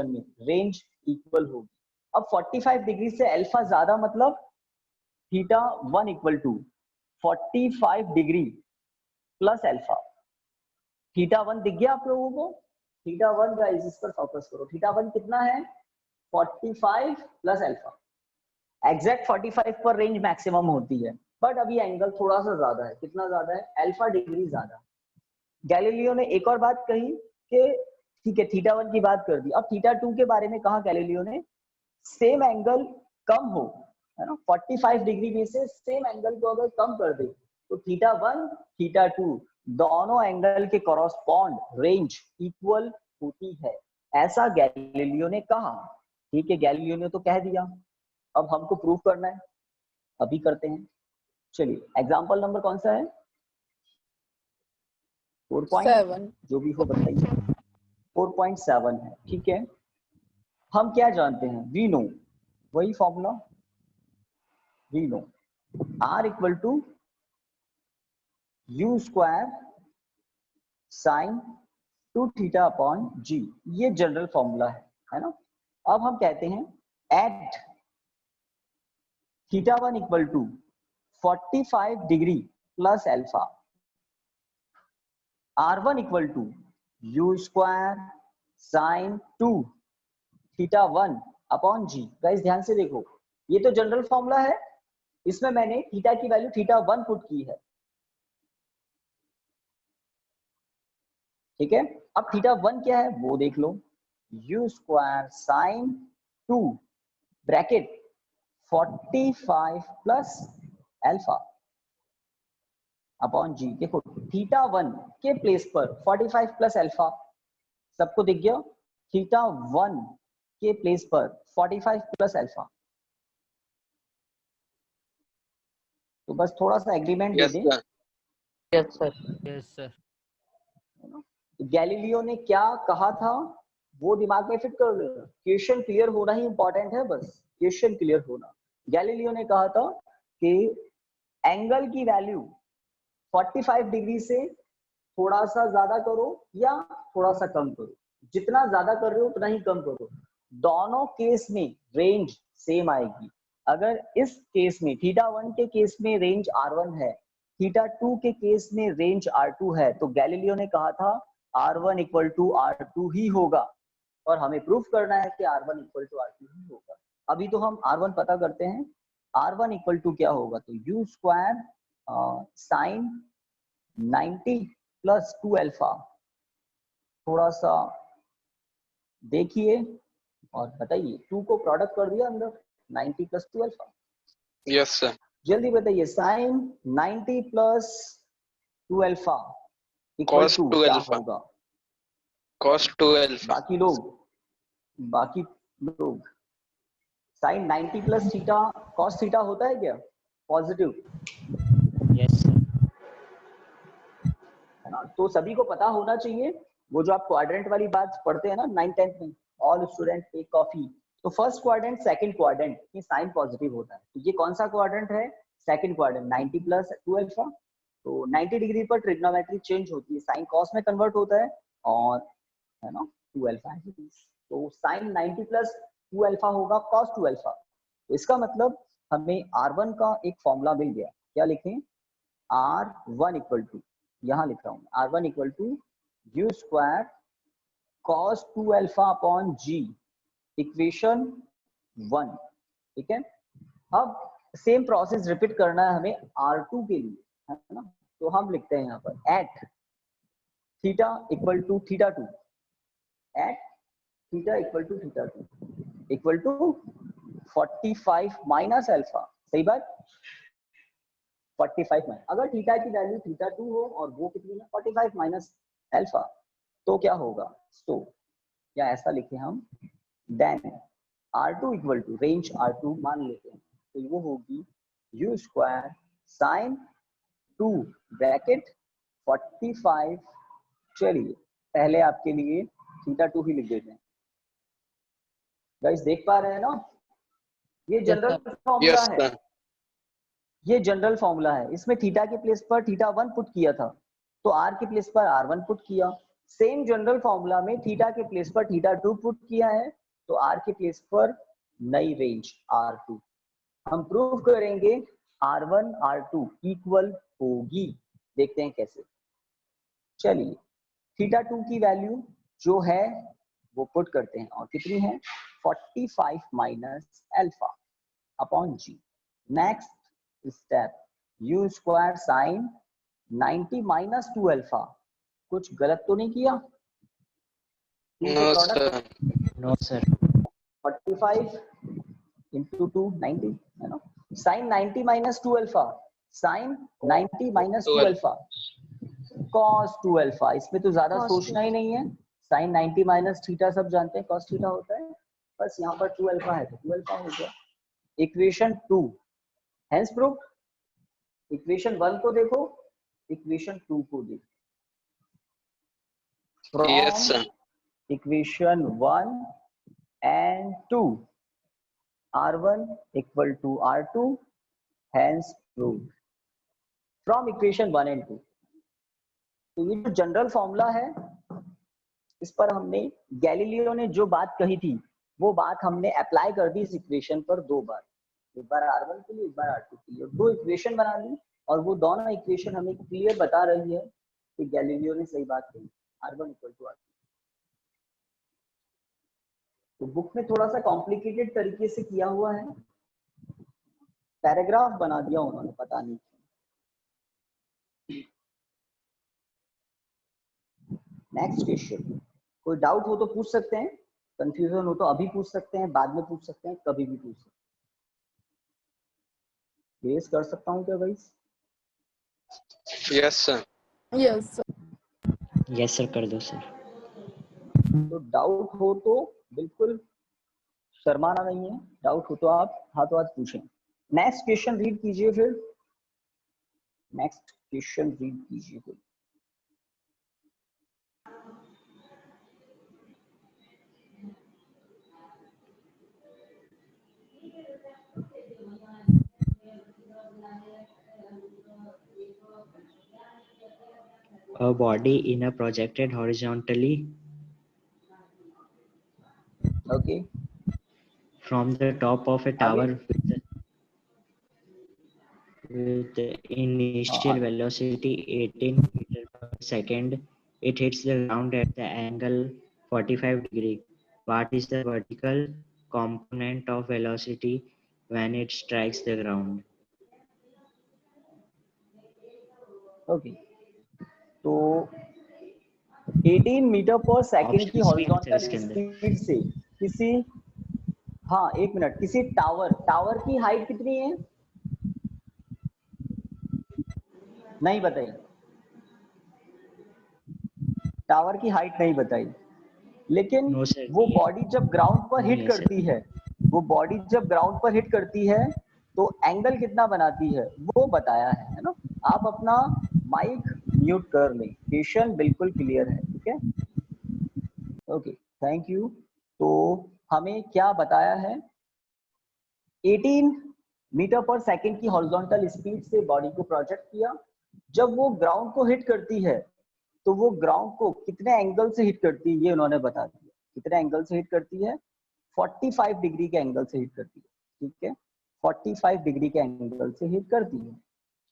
A: में रेंज इक्वल होगी। अब 45 डिग्री से अल्फा ज्यादा मतलब theta 1 equal to 45 degree plus alpha. Theta 1 दिख गया आप लोगों को? थीटा 1 गाइस इस पर फोकस करो। थीटा 1 कितना है? 45 प्लस अल्फा। एग्जैक्ट 45 पर रेंज मैक्सिमम होती है, बट अभी एंगल थोड़ा सा ज्यादा है। कितना ज्यादा है? अल्फा डिग्री ज्यादा। गैलीलियो ने एक और बात कही कि ठीक है थीटा 1 की बात कर दी, अब थीटा 2 के बारे में कहा गैलीलियो ने, सेम एंगल कम हो, है ना, 45 डिग्री में से सेम एंगल को अगर कम कर दे तो थीटा 1 थीटा 2 दोनों एंगल के कॉरस्पॉन्ड रेंज इक्वल होती है, ऐसा गैलीलियो ने कहा। ठीक है, गैलीलियो ने तो कह दिया, अब हमको प्रूफ करना है, अभी करते हैं। चलिए, एग्जांपल नंबर कौन सा है? 4. जो भी हो बताइए। 4.7 है। ठीक है, हम क्या जानते हैं? वी नो, वही formula we know. R equal to U square sine 2 theta upon G। ये जनरल फॉर्मूला है ना। अब हम कहते हैं at theta 1 equal to 45 degree plus alpha, R1 equal to U square sine 2 theta 1 upon G। Guys ध्यान से देखो, ये तो जनरल फॉर्मूला है, इसमें मैंने थीटा की वैल्यू थीटा 1 पुट की है, ठीक है। अब थीटा 1 क्या है वो देख लो, U square sine 2 bracket 45 plus alpha upon G। देखो थीटा 1 के प्लेस पर 45 प्लस अल्फा, सबको दिख गया, थीटा 1 के प्लेस पर 45 प्लस अल्फा। तो बस थोड़ा सा एग्रीमेंट दे दें।
H: Yes sir.
B: Yes sir.
A: Galileo ने क्या कहा था वो दिमाग में फिट कर लो, क्वेश्चन क्लियर होना ही इंपॉर्टेंट है, बस क्वेश्चन क्लियर होना। गैलीलियो ने कहा था कि एंगल की वैल्यू 45 डिग्री से थोड़ा सा ज्यादा करो या थोड़ा सा कम करो, जितना ज्यादा कर रहे हो उतना ही कम करो, दोनों केस में रेंज सेम आएगी। अगर इस केस में थीटा 1 के केस में रेंज R1 है, थीटा 2 के केस में रेंज R2 है, तो गैलीलियो ने कहा था R1 इक्वल टू R2 ही होगा, और हमें प्रूफ करना है कि R1 इक्वल टू R2 ही होगा। अभी तो हम R1 पता करते हैं, R1 इक्वल टू क्या होगा, तो U square sine 90 plus 2 alpha. थोड़ा सा देखिए और बताइए, 2 को प्रोडक्ट कर दिया अंदर, 90 प्लस 2 अल्फा।
C: Yes sir.
A: जल्दी बताइए, sine 90 plus 2 alpha equal
C: Cos
A: to
C: 2
A: क्या
C: अल्फा।
A: होगा?
C: Cos 2 alpha.
A: बाकी लोग sine 90 plus theta cos theta होता है क्या पॉजिटिव?
E: Yes sir.
A: है ना, तो सभी को पता होना चाहिए। वो जो आप क्वाड्रेंट वाली बात पढ़ते हैं ना 9th 10th में, ऑल स्टूडेंट टेक कॉफी, तो फर्स्ट क्वाड्रेंट सेकंड क्वाड्रेंट में साइन पॉजिटिव होता है। तो ये कौन सा क्वाड्रेंट है? Second quadrant, 90 plus 2 alpha. तो 90 डिग्री पर ट्रिग्नोमेट्री चेंज होती है, साइन कॉस में कन्वर्ट होता है, और है ना 2 अल्फा है। तो साइन 90 प्लस 2 अल्फा होगा कॉस 2 अल्फा। तो इसका मतलब हमें R1 का एक फॉर्मूला मिल गया। क्या लिखें? R1 इक्वल टू, यहाँ लिख रहा हूँ, R1 equal to U square cos 2 alpha upon G, equation 1, ठीक है। अब सेम प्रोसेस रिपीट करना है हमें R2 के लिए, है ना। तो हम लिखते हैं यहाँ पर at theta equal to theta 2, at theta equal to theta 2 equal to 45 minus alpha. सही बात, 45 माइनस, अगर थीटा की वैल्यू थीटा 2 हो और वो कितनी है 45 माइनस अल्फा, तो क्या होगा? तो या ऐसा लिखे हम, then R2 equal to range R2 मान लेते हैं, तो वो होगी U स्क्वायर साइन 2 ब्रैकेट 45। चलिए पहले आपके लिए थीटा 2 ही लिख देते हैं। गाइस देख पा रहे हैं ना, ये जनरल फॉर्मूला
C: यस
A: है,
C: सर।
A: ये जनरल फॉर्मूला है। इसमें थीटा के प्लेस पर थीटा 1 पुट किया था, तो R के प्लेस पर R1 पुट किया। सेम जनरल फॉर्मूला में थीटा के प्लेस पर थीटा 2 पुट किया है, तो R के प्लेस पर नई रेंज R2। हम प्रूव करेंगे R1 R2 इक्वल होगी, देखते हैं कैसे। चलिए थीटा 2 की वैल्यू जो है वो पुट करते हैं, और कितनी है 45 minus alpha upon G। Next step, U square sine 90 minus 2 alpha. कुछ गलत तो नहीं किया?
C: No sir.
E: No sir.
A: 45 into 2 90 है ना। Sine 90 minus 2 alpha, sine 90 minus 2 alpha cos 2 alpha. इसमें तो ज्यादा सोचना ही नहीं है, साइन 90 माइनस थीटा सब जानते हैं cos थीटा होता है, बस यहाँ पर 2 अल्फा है तो 2 अल्फा हो गया। Equation 2 hence proof. इक्वेशन 1 को देखो, इक्वेशन 2 को देखो।
C: Yes sir.
A: Equation 1 and 2, R1 equal to R2, hence proved from equation 1 and 2. तो ये जो जनरल फॉर्मूला है, इस पर हमने गैलीलियो ने जो बात कही थी वो बात हमने अप्लाई कर दी इस इक्वेशन पर दो बार, एक बार R1 के लिए, एक बार R2 के लिए। दो इक्वेशन बना ली और वो दोनों इक्वेशन हमें क्लियर बता रही है कि गैलीलियो ने सही बात कही, R1 = R2। तो बुक में थोड़ा सा कॉम्प्लिकेटेड तरीके से किया हुआ है, पैराग्राफ बना दिया उन्होंने, पता नहीं। नेक्स्ट क्वेश्चन, कोई डाउट हो तो पूछ सकते हैं, कंफ्यूजन हो तो अभी पूछ सकते हैं, बाद में पूछ सकते हैं, कभी भी पूछ सकते हैं। बेस कर सकता हूँ क्या guys?
C: Yes sir.
F: Yes, sir.
E: Yes sir, कर दो सर।
A: तो डाउट हो तो बिल्कुल शर्माना नहीं है, डाउट हो तो आप हाथों हाथ पूछें। नेक्स्ट क्वेश्चन रीड कीजिए, फिर नेक्स्ट क्वेश्चन रीड कीजिए कोई।
E: A body in a projected horizontally
A: okay,
E: from the top of a tower with the initial velocity 18 meters per second. It hits the ground at the angle 45 degree. What is the vertical component of velocity when it strikes the ground?
A: Okay, तो 18 metre पर second की
E: Options भी हैं sir
A: horizontal
E: इसके अंदर।
A: Speed से किसी, हाँ एक मिनट, किसी टावर की हाइट कितनी है? नहीं बताई, टावर की हाइट नहीं बताई, लेकिन
E: No, sir,
A: वो
E: नहीं है।
A: बॉडी जब ग्राउंड पर
E: नहीं
A: हिट
E: है, sir।
A: करती है, वो बॉडी जब ग्राउंड पर हिट करती है तो एंगल कितना बनाती है वो बताया है ना। आप अपना माइक म्यूट कर लें, क्वेश्चन बिल्कुल क्लियर है, ठीक है। Okay, thank you. तो हमें क्या बताया है, 18 मीटर पर सेकंड की हॉरिजॉन्टल स्पीड से बॉडी को प्रोजेक्ट किया, जब वो ग्राउंड को हिट करती है तो वो ग्राउंड को कितने एंगल से हिट करती है ये उन्होंने बता दिया। कितने एंगल से हिट करती है? 45 डिग्री के एंगल से हिट करती है, ठीक है, 45 डिग्री के एंगल से हिट करती है,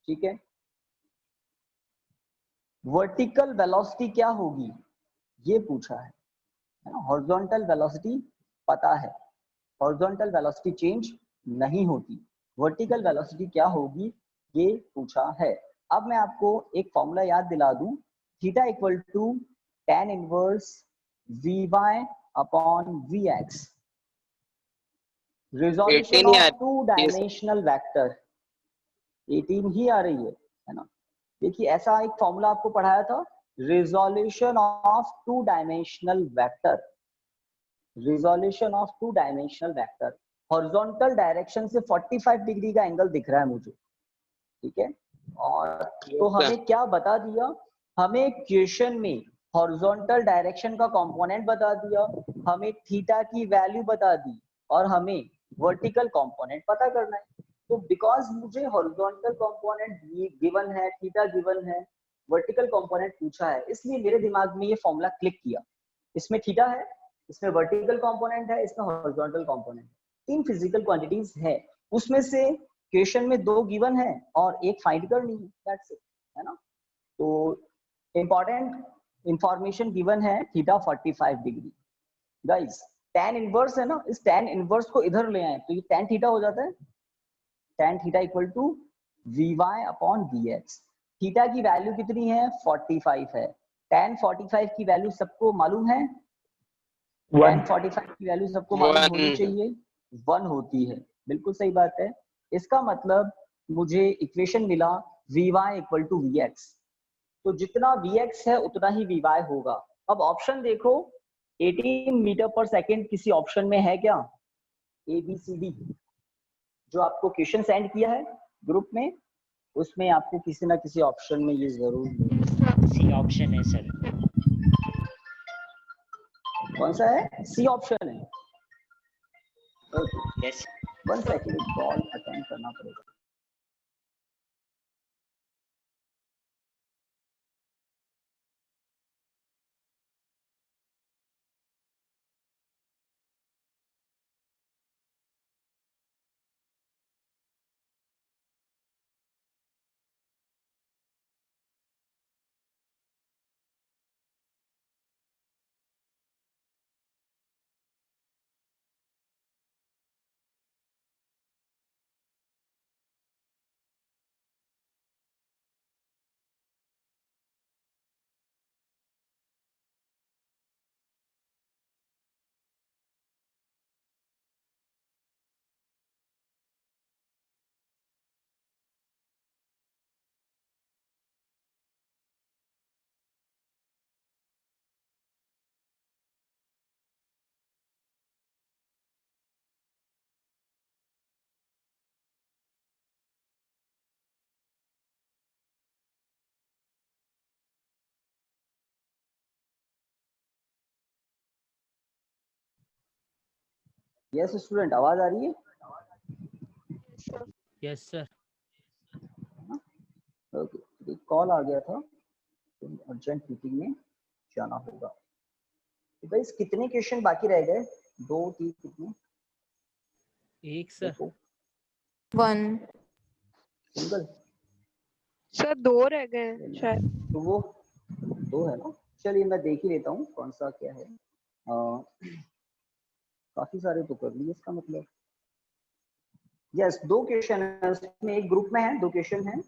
A: ठीक है। वर्टिकल वेलोसिटी क्या होगी ये पूछा है ना। हॉरिजॉन्टल वेलोसिटी पता है, हॉरिजॉन्टल वेलोसिटी चेंज नहीं होती, वर्टिकल वेलोसिटी क्या होगी ये पूछा है। अब मैं आपको एक फॉर्मूला याद दिला दूं, theta equal to tan inverse Vy upon Vx, resolution of two dimensional vector. 18 ही आ रही है ना। देखिए ऐसा एक फॉर्मूला आपको पढ़ाया था, resolution of two dimensional vector, resolution of two dimensional vector, horizontal direction से 45 डिग्री का एंगल दिख रहा है मुझे, ठीक है। और तो हमें क्या बता दिया, हमें क्वेश्चन में हॉरिजॉन्टल डायरेक्शन का कंपोनेंट बता दिया, हमें थीटा की वैल्यू बता दी और हमें वर्टिकल कंपोनेंट पता करना है। तो बिकॉज मुझे हॉरिजॉन्टल कंपोनेंट गिवन है, थीटा गिवन है, वर्टिकल कंपोनेंट पूछा है, इसलिए मेरे दिमाग में ये फॉर्मूला क्लिक किया। इसमें थीटा है, इसमें वर्टिकल कंपोनेंट है, इसमें हॉरिजॉन्टल कंपोनेंट, तीन फिजिकल क्वांटिटीज है, उसमें से क्वेश्चन में दो गिवन है और एक फाइंड करनी है, दैट्स इट, है ना। तो इंपॉर्टेंट इंफॉर्मेशन गिवन है theta 45 degree. Guys tan inverse है ना, इस tan इनवर्स को इधर ले आए तो ये tan थीटा हो जाता है, tan theta equal to Vy upon Vx। Theta की वैल्यू कितनी है? 45 है। tan 45 की वैल्यू सबको मालूम है, tan 45 की वैल्यू सबको मालूम होनी चाहिए, 1 होती है, बिल्कुल सही बात है। इसका मतलब मुझे इक्वेशन मिला Vy इक्वल टू Vx, तो जितना Vx है उतना ही Vy होगा। अब ऑप्शन देखो, 18 मीटर पर सेकेंड किसी ऑप्शन में है क्या? ABCD जो आपको क्वेश्चन सेंड किया है ग्रुप में, उसमें आपको किसी ना किसी ऑप्शन में ये जरूर
E: सी ऑप्शन है सर।
A: कौन सा है? सी ऑप्शन है। Okay,
E: yes.
A: 1 second, call attend करना पड़ेगा। यस स्टूडेंट, आवाज आ रही है?
B: Yes, sir.
A: ओके, एक कॉल आ गया था तो अर्जेंट मीटिंग में जाना होगा। तो गाइस कितने क्वेश्चन बाकी रह गए? 2 3 कितने?
B: एक सर।
A: देखो
F: 1.
A: सिंगल,
D: सर 2 रह गए शायद।
A: तो वो 2 है ना। चलिए मैं देख ही लेता हूँ कौन सा क्या है। काफी सारे तो कर लिए इसका मतलब। यस, 2 क्वेश्चन है उसमें, एक ग्रुप में है, 2 क्वेश्चन है।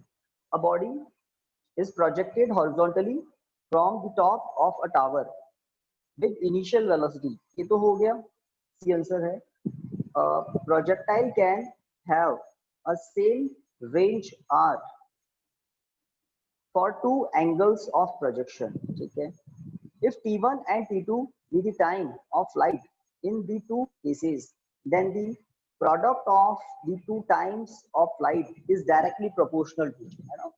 A: A body is projected horizontally from the top of a tower with initial velocity, ये तो हो गया, सी आंसर है। projectile can have a same range r for 2 angles of projection, ठीक है। if t1 and t2 be the time of flight in the 2 cases, then the product of the 2 times of flight is directly proportional to, है ना।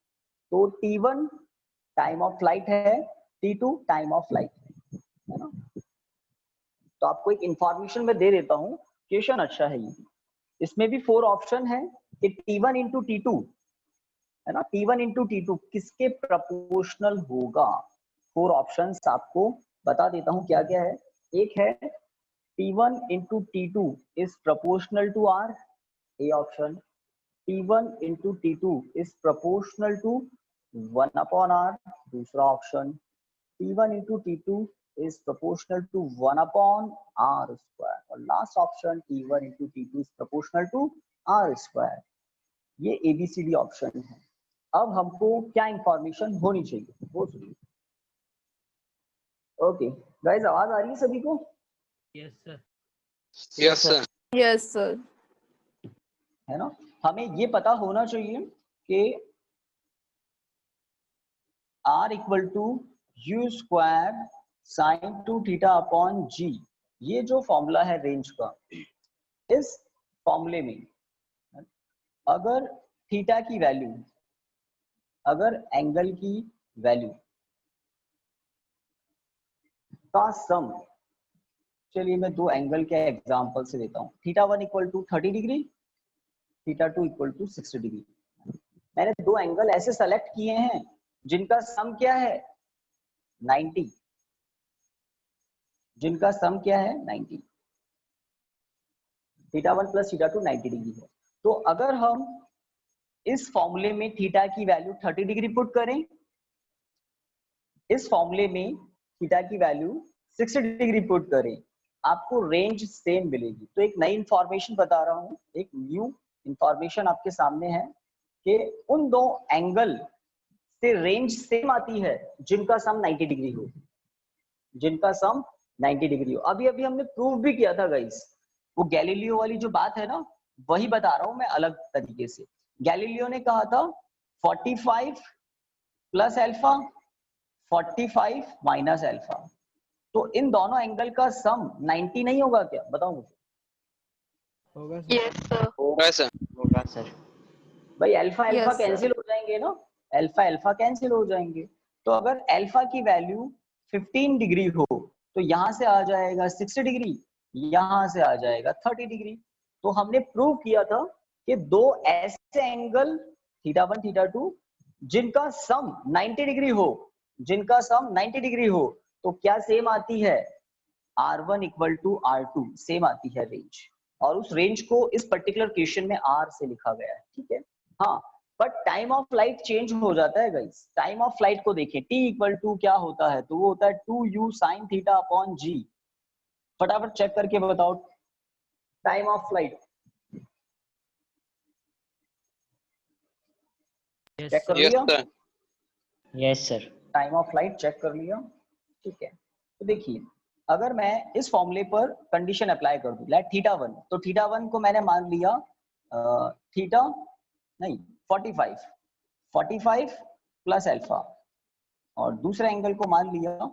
A: तो t1 time of flight है, t2 time of flight है ना। तो आपको एक information में दे देता हूँ, क्वेश्चन अच्छा है ये। इसमें भी 4 ऑप्शन है कि t1 इंटू t2 है ना, t1 इंटू t2 किसके प्रपोर्शनल होगा। 4 ऑप्शंस आपको बता देता हूँ क्या क्या है। एक है t1 into t2 is proportional to r, a option. t1 into t2 is proportional to 1 upon r, दूसरा option. t1 into t2 is proportional to 1 upon r square, और last option t1 into t2 is proportional to r square। ये ABCD option है। अब हमको क्या information होनी चाहिए वो सुनिए। ओके गाइस, आवाज आ रही है सभी को?
B: Yes, sir.
C: Yes, sir.
F: Yes, sir.
A: है ना। हमें ये पता होना चाहिए कि r equal to u square sine 2 theta upon g, ये जो फॉर्मूला है रेंज का, इस फॉर्मूले में अगर थीटा की वैल्यू, अगर एंगल की वैल्यू का सम, चलिए मैं 2 एंगल के एग्जांपल से देता हूँ। Theta 1 equal to 30 degree, theta 2 equal to 60 degree. मैंने 2 एंगल ऐसे सेलेक्ट किए हैं जिनका सम क्या है 90, जिनका सम क्या है 90। थीटा 1 प्लस थीटा 2 90 डिग्री है। तो अगर हम इस फॉर्मूले में थीटा की वैल्यू 30 डिग्री पुट करें, इस फॉर्मूले में थीटा की वैल्यू 60 डिग्री पुट करें, आपको रेंज सेम मिलेगी। तो एक नई इंफॉर्मेशन बता रहा हूं, एक न्यू इंफॉर्मेशन आपके सामने है कि उन 2 एंगल से रेंज सेम आती है जिनका सम 90 डिग्री हो, जिनका सम 90 डिग्री हो। अभी अभी हमने प्रूव भी किया था गाइस, वो गैलीलियो वाली जो बात है ना, वही बता रहा हूं मैं अलग तरीके से। गैलीलियो ने कहा था 45 प्लस अल्फा, 45 माइनस अल्फा। तो इन दोनों एंगल का सम 90 नहीं होगा क्या? बताओ मुझे।
B: होगा
D: Yes, sir.
C: होगा सर।
E: होगा सर।
A: भाई alpha alpha
F: Yes, sir.
A: Cancel हो जाएंगे ना, अल्फा अल्फा कैंसिल हो जाएंगे। तो अगर अल्फा की वैल्यू 15 डिग्री हो तो यहाँ से आ जाएगा 60 डिग्री, यहाँ से आ जाएगा 30 डिग्री। तो हमने प्रूव किया था कि 2 ऐसे एंगल थीटा 1 थीटा 2 जिनका सम 90 डिग्री हो, जिनका सम 90 डिग्री हो, तो क्या सेम आती है R1 equal to R2, same आती है रेंज। और उस रेंज को इस पर्टिकुलर क्वेश्चन में R से लिखा गया है, ठीक है। हाँ, but time of flight change हो जाता है गाइस। टाइम ऑफ फ्लाइट को देखिए, t इक्वल टू क्या होता है, तो वो होता है 2u sine theta upon g। फटाफट चेक करके बताओ time of flight.
B: Yes,
A: check कर
B: sir.
C: Yes,
A: लिया?
C: sir.
E: Yes sir.
A: Time of flight check कर लिया, ठीक है। तो देखिए, अगर मैं इस फॉर्मूले पर कंडीशन अप्लाई कर दूं, लाइक थीटा 1, तो थीटा 1 को मैंने मान लिया थीटा नहीं 45 प्लस अल्फा, और दूसरे एंगल को मान लिया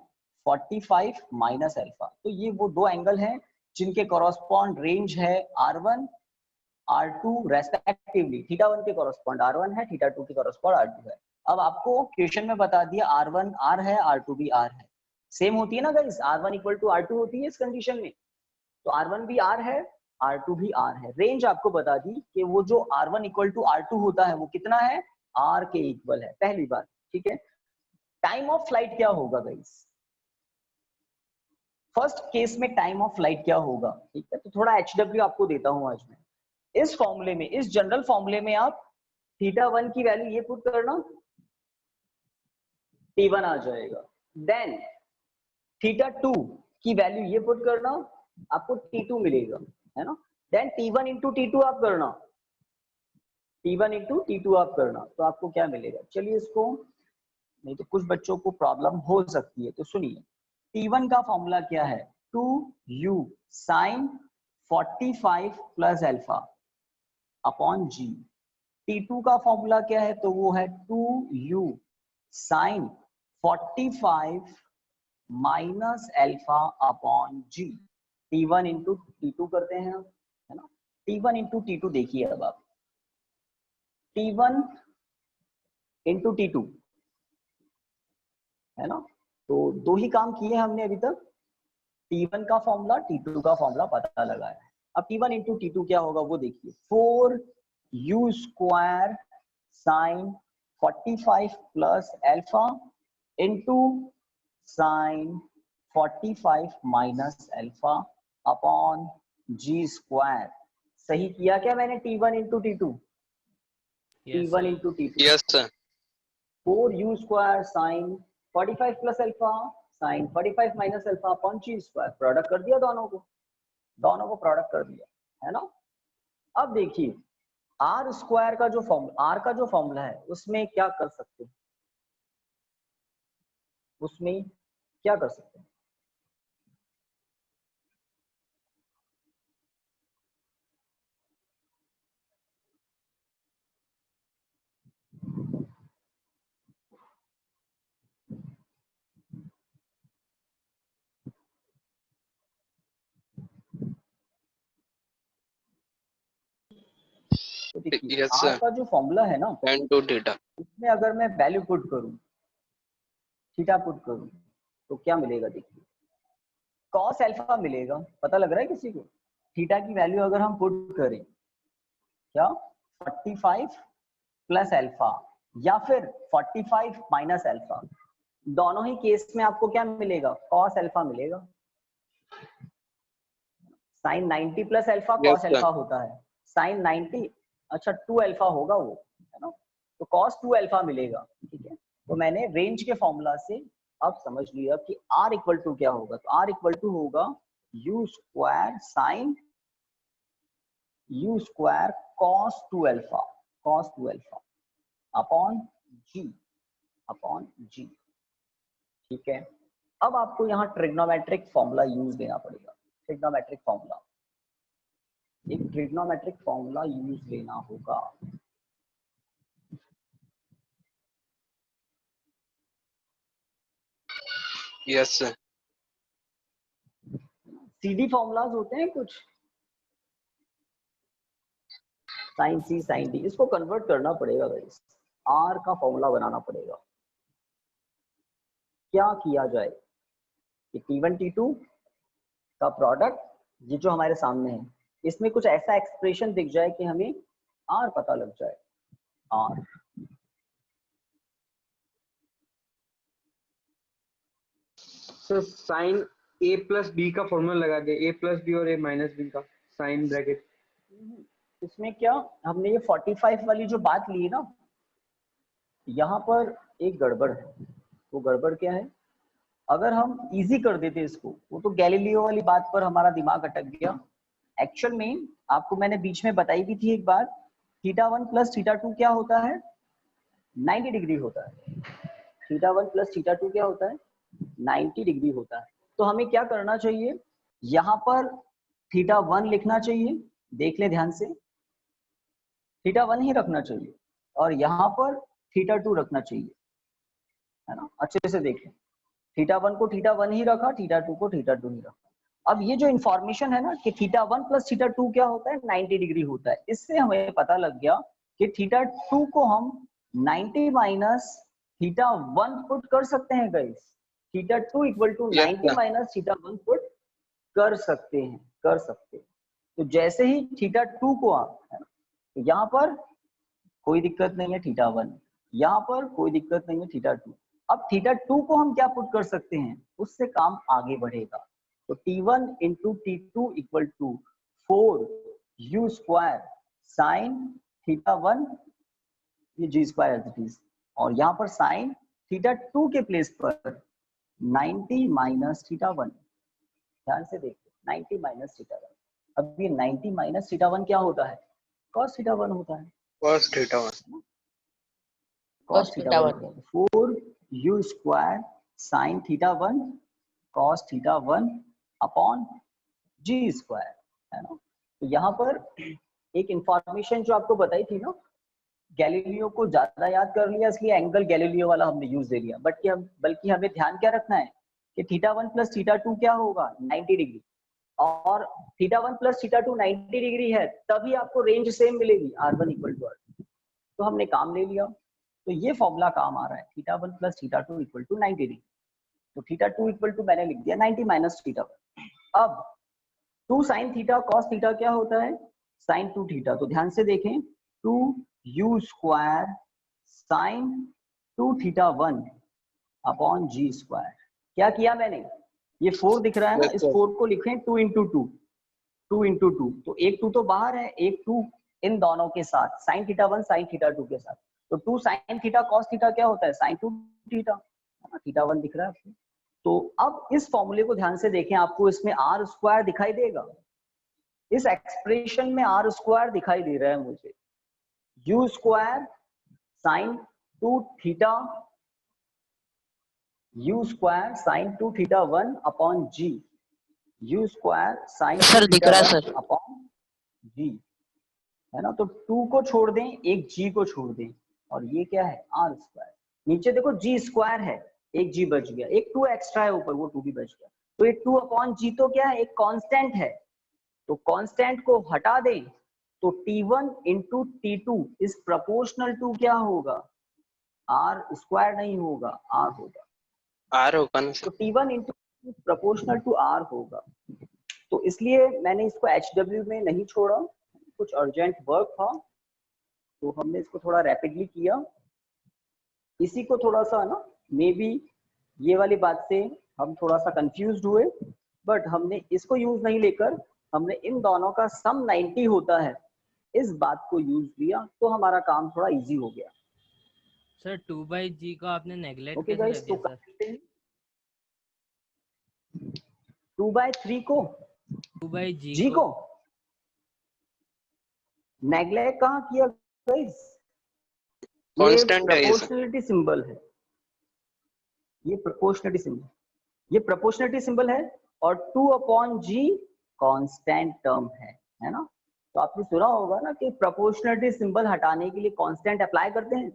A: 45 माइनस अल्फा। तो ये वो 2 एंगल हैं जिनके कॉरस्पॉन्ड रेंज है R1 R2 रेस्पेक्टिवली। थीटा 1 के कॉरस्पॉन्ड R1 है, थीटा 2 के कॉरस्पॉन्ड R2 है। अब आपको क्वेश्चन में बता दिया R1 R है, R2 भी R है, सेम होती है ना guys, R1 equal to R2 होती है इस कंडीशन में। तो R1 भी R है, R2 भी R है। रेंज आपको बता दी कि वो जो R1 इक्वल टू R2 होता है वो कितना है, R के इक्वल है, पहली बात, ठीक है। टाइम ऑफ फ्लाइट क्या होगा गाइस, फर्स्ट केस में टाइम ऑफ फ्लाइट क्या होगा, ठीक है। तो थोड़ा HW आपको देता हूं आज मैं। इस फॉर्मूले में, इस जनरल फॉर्मूले में आप θ1 की वैल्यू ये पुट करना, T1 आ जाएगा। देन θ2 की वैल्यू ये पुट करना, आपको T2 मिलेगा, है ना। देन T1 इंटू T2 आप करना, T1 इंटू T2 आप करना, तो आपको क्या मिलेगा। चलिए इसको, नहीं तो कुछ बच्चों को प्रॉब्लम हो सकती है, तो सुनिए। T1 का फॉर्मूला क्या है, 2u sin 45 plus alpha upon g। T2 का फॉर्मूला क्या है, तो वो है 2u sin 45 minus alpha upon g। T1 into T2 करते हैं हम, है ना। T1 इंटू T2 देखिए, अब आप T1 इंटू T2, है ना। तो दो ही काम किए हमने अभी तक, T1 का फॉर्मूला, T2 का फॉर्मूला पता लगाया है। अब T1 इंटू T2 क्या होगा वो देखिए, 4u square sine 45 plus alpha into sine 45 minus alpha upon g square. सही किया क्या मैंने, T1 into T2, T1 into T2,
C: yes sir.
A: 4u square sine 45 plus alpha sine 45 minus alpha upon g square. Product कर दिया दोनों को product कर दिया, है ना। अब देखिए आर स्क्वायर का जो फॉर्मूला, आर का जो फॉर्मूला है उसमें क्या कर सकते हैं, उसमें क्या कर सकते हैं, तो देखिए
C: यस
A: आर
C: सर।
A: का जो फॉर्मूला है ना,
C: tan 2 थीटा।
A: उसमें अगर मैं वैल्यू पुट करूं, थीटा पुट करूं, तो क्या मिलेगा, देखिए कॉस अल्फा मिलेगा। पता लग रहा है किसी को, थीटा की वैल्यू अगर हम पुट करें, क्या 45 प्लस अल्फा या फिर 45 माइनस अल्फा, दोनों ही केस में आपको क्या मिलेगा, कॉस अल्फा मिलेगा। Sine 90 plus alpha
C: yes
A: cos
C: sir.
A: Alpha होता है, साइन 90, अच्छा 2 अल्फा होगा वो, है ना। तो कॉस 2 अल्फा मिलेगा, ठीक है। तो मैंने रेंज के फॉर्मूला से अब समझ लिया कि R इक्वल टू क्या होगा, तो R इक्वल टू होगा u square sign u square cos 2 alpha upon g, ठीक है। अब आपको यहाँ ट्रिग्नोमेट्रिक फॉर्मूला यूज देना पड़ेगा, ट्रिग्नोमेट्रिक फॉर्मूला, एक ट्रिग्नोमेट्रिक फॉर्मूला यूज लेना होगा।
C: Yes sir.
A: सीडी फॉर्मूलाज होते हैं कुछ, साइन सी साइन डी, इसको कन्वर्ट करना पड़ेगा गाइस, आर का फॉर्मूला बनाना पड़ेगा। क्या किया जाए कि T1 T2 का प्रोडक्ट, ये जो हमारे सामने है, इसमें कुछ ऐसा एक्सप्रेशन दिख जाए कि हमें आर पता लग जाए, R.
I: Sir sine A plus B का फॉर्मूला लगा दे, ए प्लस बी और ए माइनस बी का साइन ब्रैकेट।
A: इसमें क्या, हमने ये 45 वाली जो बात ली है ना, यहाँ पर एक गड़बड़ है। वो गड़बड़ क्या है, अगर हम इजी कर देते इसको, वो तो गैलीलियो वाली बात पर हमारा दिमाग अटक गया। एक्चुअल में आपको मैंने बीच में बताई भी थी एक बात, θ1 प्लस θ2 क्या होता है, 90 डिग्री होता है। θ1 प्लस θ2 क्या होता है, 90 डिग्री होता है। तो हमें क्या करना चाहिए, यहाँ पर θ1 लिखना चाहिए, देख ले ध्यान से, θ1 ही रखना चाहिए, और यहाँ पर θ2 रखना चाहिए, है ना। अच्छे से देखें, θ1 को θ1 ही रखा, θ2 को θ2 ही रखा। अब ये जो इंफॉर्मेशन है ना कि θ1 प्लस θ2 क्या होता है, 90 डिग्री होता है, इससे हमें पता लग गया कि θ2 को हम 90 माइनस θ1 पुट कर सकते हैं guys. θ2 equal to 90 minus θ1 put कर सकते हैं, तो जैसे ही थीटा 2 को आप, है ना, तो यहाँ पर कोई दिक्कत नहीं है थीटा 1, यहाँ पर कोई दिक्कत नहीं है थीटा 2। अब थीटा 2 को हम क्या पुट कर सकते हैं, उससे काम आगे बढ़ेगा। तो T1 into T2 equal to 4u square sine theta 1, ये g square as it is, और यहाँ पर साइन थीटा 2 के प्लेस पर 90 माइनस थीटा 1। ध्यान से देखो 90 माइनस थीटा 1। अब ये 90 माइनस थीटा 1 क्या होता है, cos थीटा 1 होता है।
C: cos theta 1
A: cos theta 1 4u square sine theta 1 cos theta 1 upon g square, है ना। तो यहाँ पर एक इंफॉर्मेशन जो आपको बताई थी ना, गैलीलियो को ज्यादा याद कर लिया इसलिए एंगल गैलीलियो वाला हमने यूज दे लिया, बल्कि हमें ध्यान क्या रखना है कि थीटा 1 प्लस थीटा 2 क्या होगा 90 डिग्री, और थीटा 1 प्लस थीटा 2 90 डिग्री है, तभी आपको रेंज सेम मिलेगी R1 इक्वल टू R2। तो हमने काम ले लिया, तो ये फॉर्मूला काम आ रहा है, theta 1 plus theta 2 equal to 90 degree. तो थीटा 2 इक्वल टू मैंने लिख दिया 90 माइनस थीटा 1। अब 2 साइन थीटा कॉस थीटा क्या होता है, साइन 2 थीटा। तो ध्यान से देखें 2u square sine 2 theta 1 upon g square. क्या किया मैंने, ये 4 दिख रहा है ना, इस 4 को लिखें 2 इंटू 2, 2 इंटू 2, तो एक 2 तो बाहर है, एक 2 इन दोनों के साथ, साइन थीटा 1 साइन थीटा 2 के साथ। तो 2 साइन थीटा कॉस थीटा क्या होता है, साइन 2 थीटा, थीटा 1 दिख रहा है आपको। तो अब इस फॉर्मूले को ध्यान से देखें, आपको इसमें आर स्क्वायर दिखाई देगा, इस एक्सप्रेशन में आर स्क्वायर दिखाई दे रहा है मुझे। U square sine 2 theta, u square sine 2 theta 1 upon g, u square sine
H: sir दिख रहा है सर
A: अपॉन जी, है ना। तो 2 को छोड़ दें, एक जी को छोड़ दें, और ये क्या है आर स्क्वायर। नीचे देखो जी स्क्वायर है, एक जी बच गया, एक 2 एक्स्ट्रा है ऊपर, वो 2 भी बच गया। तो ये 2 अपॉन जी तो क्या है, एक कांस्टेंट है, तो कांस्टेंट को हटा दें तो T1 into T2 is proportional to क्या होगा, आर स्क्वायर नहीं होगा, आर होगा,
C: R होगा ना
A: तो
C: sir.
A: T1 into proportional to r होगा। तो इसलिए मैंने इसको HW में नहीं छोड़ा, कुछ अर्जेंट वर्क था तो हमने इसको थोड़ा रैपिडली किया। इसी को थोड़ा सा ना मे बी ये वाली बात से हम थोड़ा सा कंफ्यूज्ड हुए, बट हमने इसको यूज नहीं लेकर हमने इन दोनों का सम 90 होता है इस बात को यूज लिया, तो हमारा काम थोड़ा इजी हो गया।
B: सर 2/g को आपने नेगलेक्ट
A: ओके
B: कैसे
A: गाइस,
B: कर
A: तो
B: दिया सर?
A: 2/3 को
B: 2/g
A: जी को नेगलेक्ट कहाँ किया गाइस, ये
C: कांस्टेंट है ये सर।
A: प्रोपोर्शनलिटी सिंबल है, ये प्रोपोर्शनलिटी सिंबल, ये प्रोपोर्शनलिटी सिंबल है, और 2 अपॉन जी कांस्टेंट टर्म है ना। तो आपने सुना होगा ना कि प्रोपोर्शनलिटी सिंबल हटाने के लिए कांस्टेंट अप्लाई करते हैं,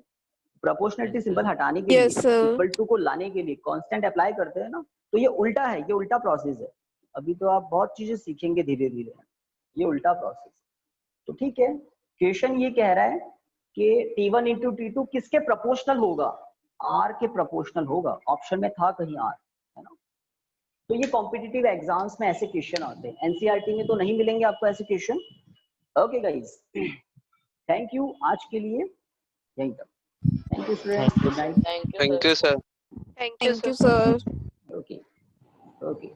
A: प्रोपोर्शनलिटी सिंबल हटाने के
F: Yes,
A: लिए
F: sir.
A: इक्वल टू को लाने के लिए कांस्टेंट अप्लाई करते हैं ना। तो ये उल्टा है, ये उल्टा प्रोसेस है। अभी तो आप बहुत चीजें सीखेंगे धीरे धीरे, ये उल्टा प्रोसेस। तो ठीक है, क्वेश्चन ये कह रहा है कि T1 इंटू T2 किसके प्रोपोर्शनल होगा, R के प्रोपोर्शनल होगा। ऑप्शन में था कहीं R, है ना। तो ये कॉम्पिटिटिव एग्जाम्स में ऐसे क्वेश्चन आते हैं, एनसीईआरटी में तो नहीं मिलेंगे आपको ऐसे question. Okay guys, thank you आज के लिए यहीं तक। Thank you students, good night.
C: Thank you sir.
D: Thank you,
F: Thank you,
D: sir.
F: sir.
A: Okay okay.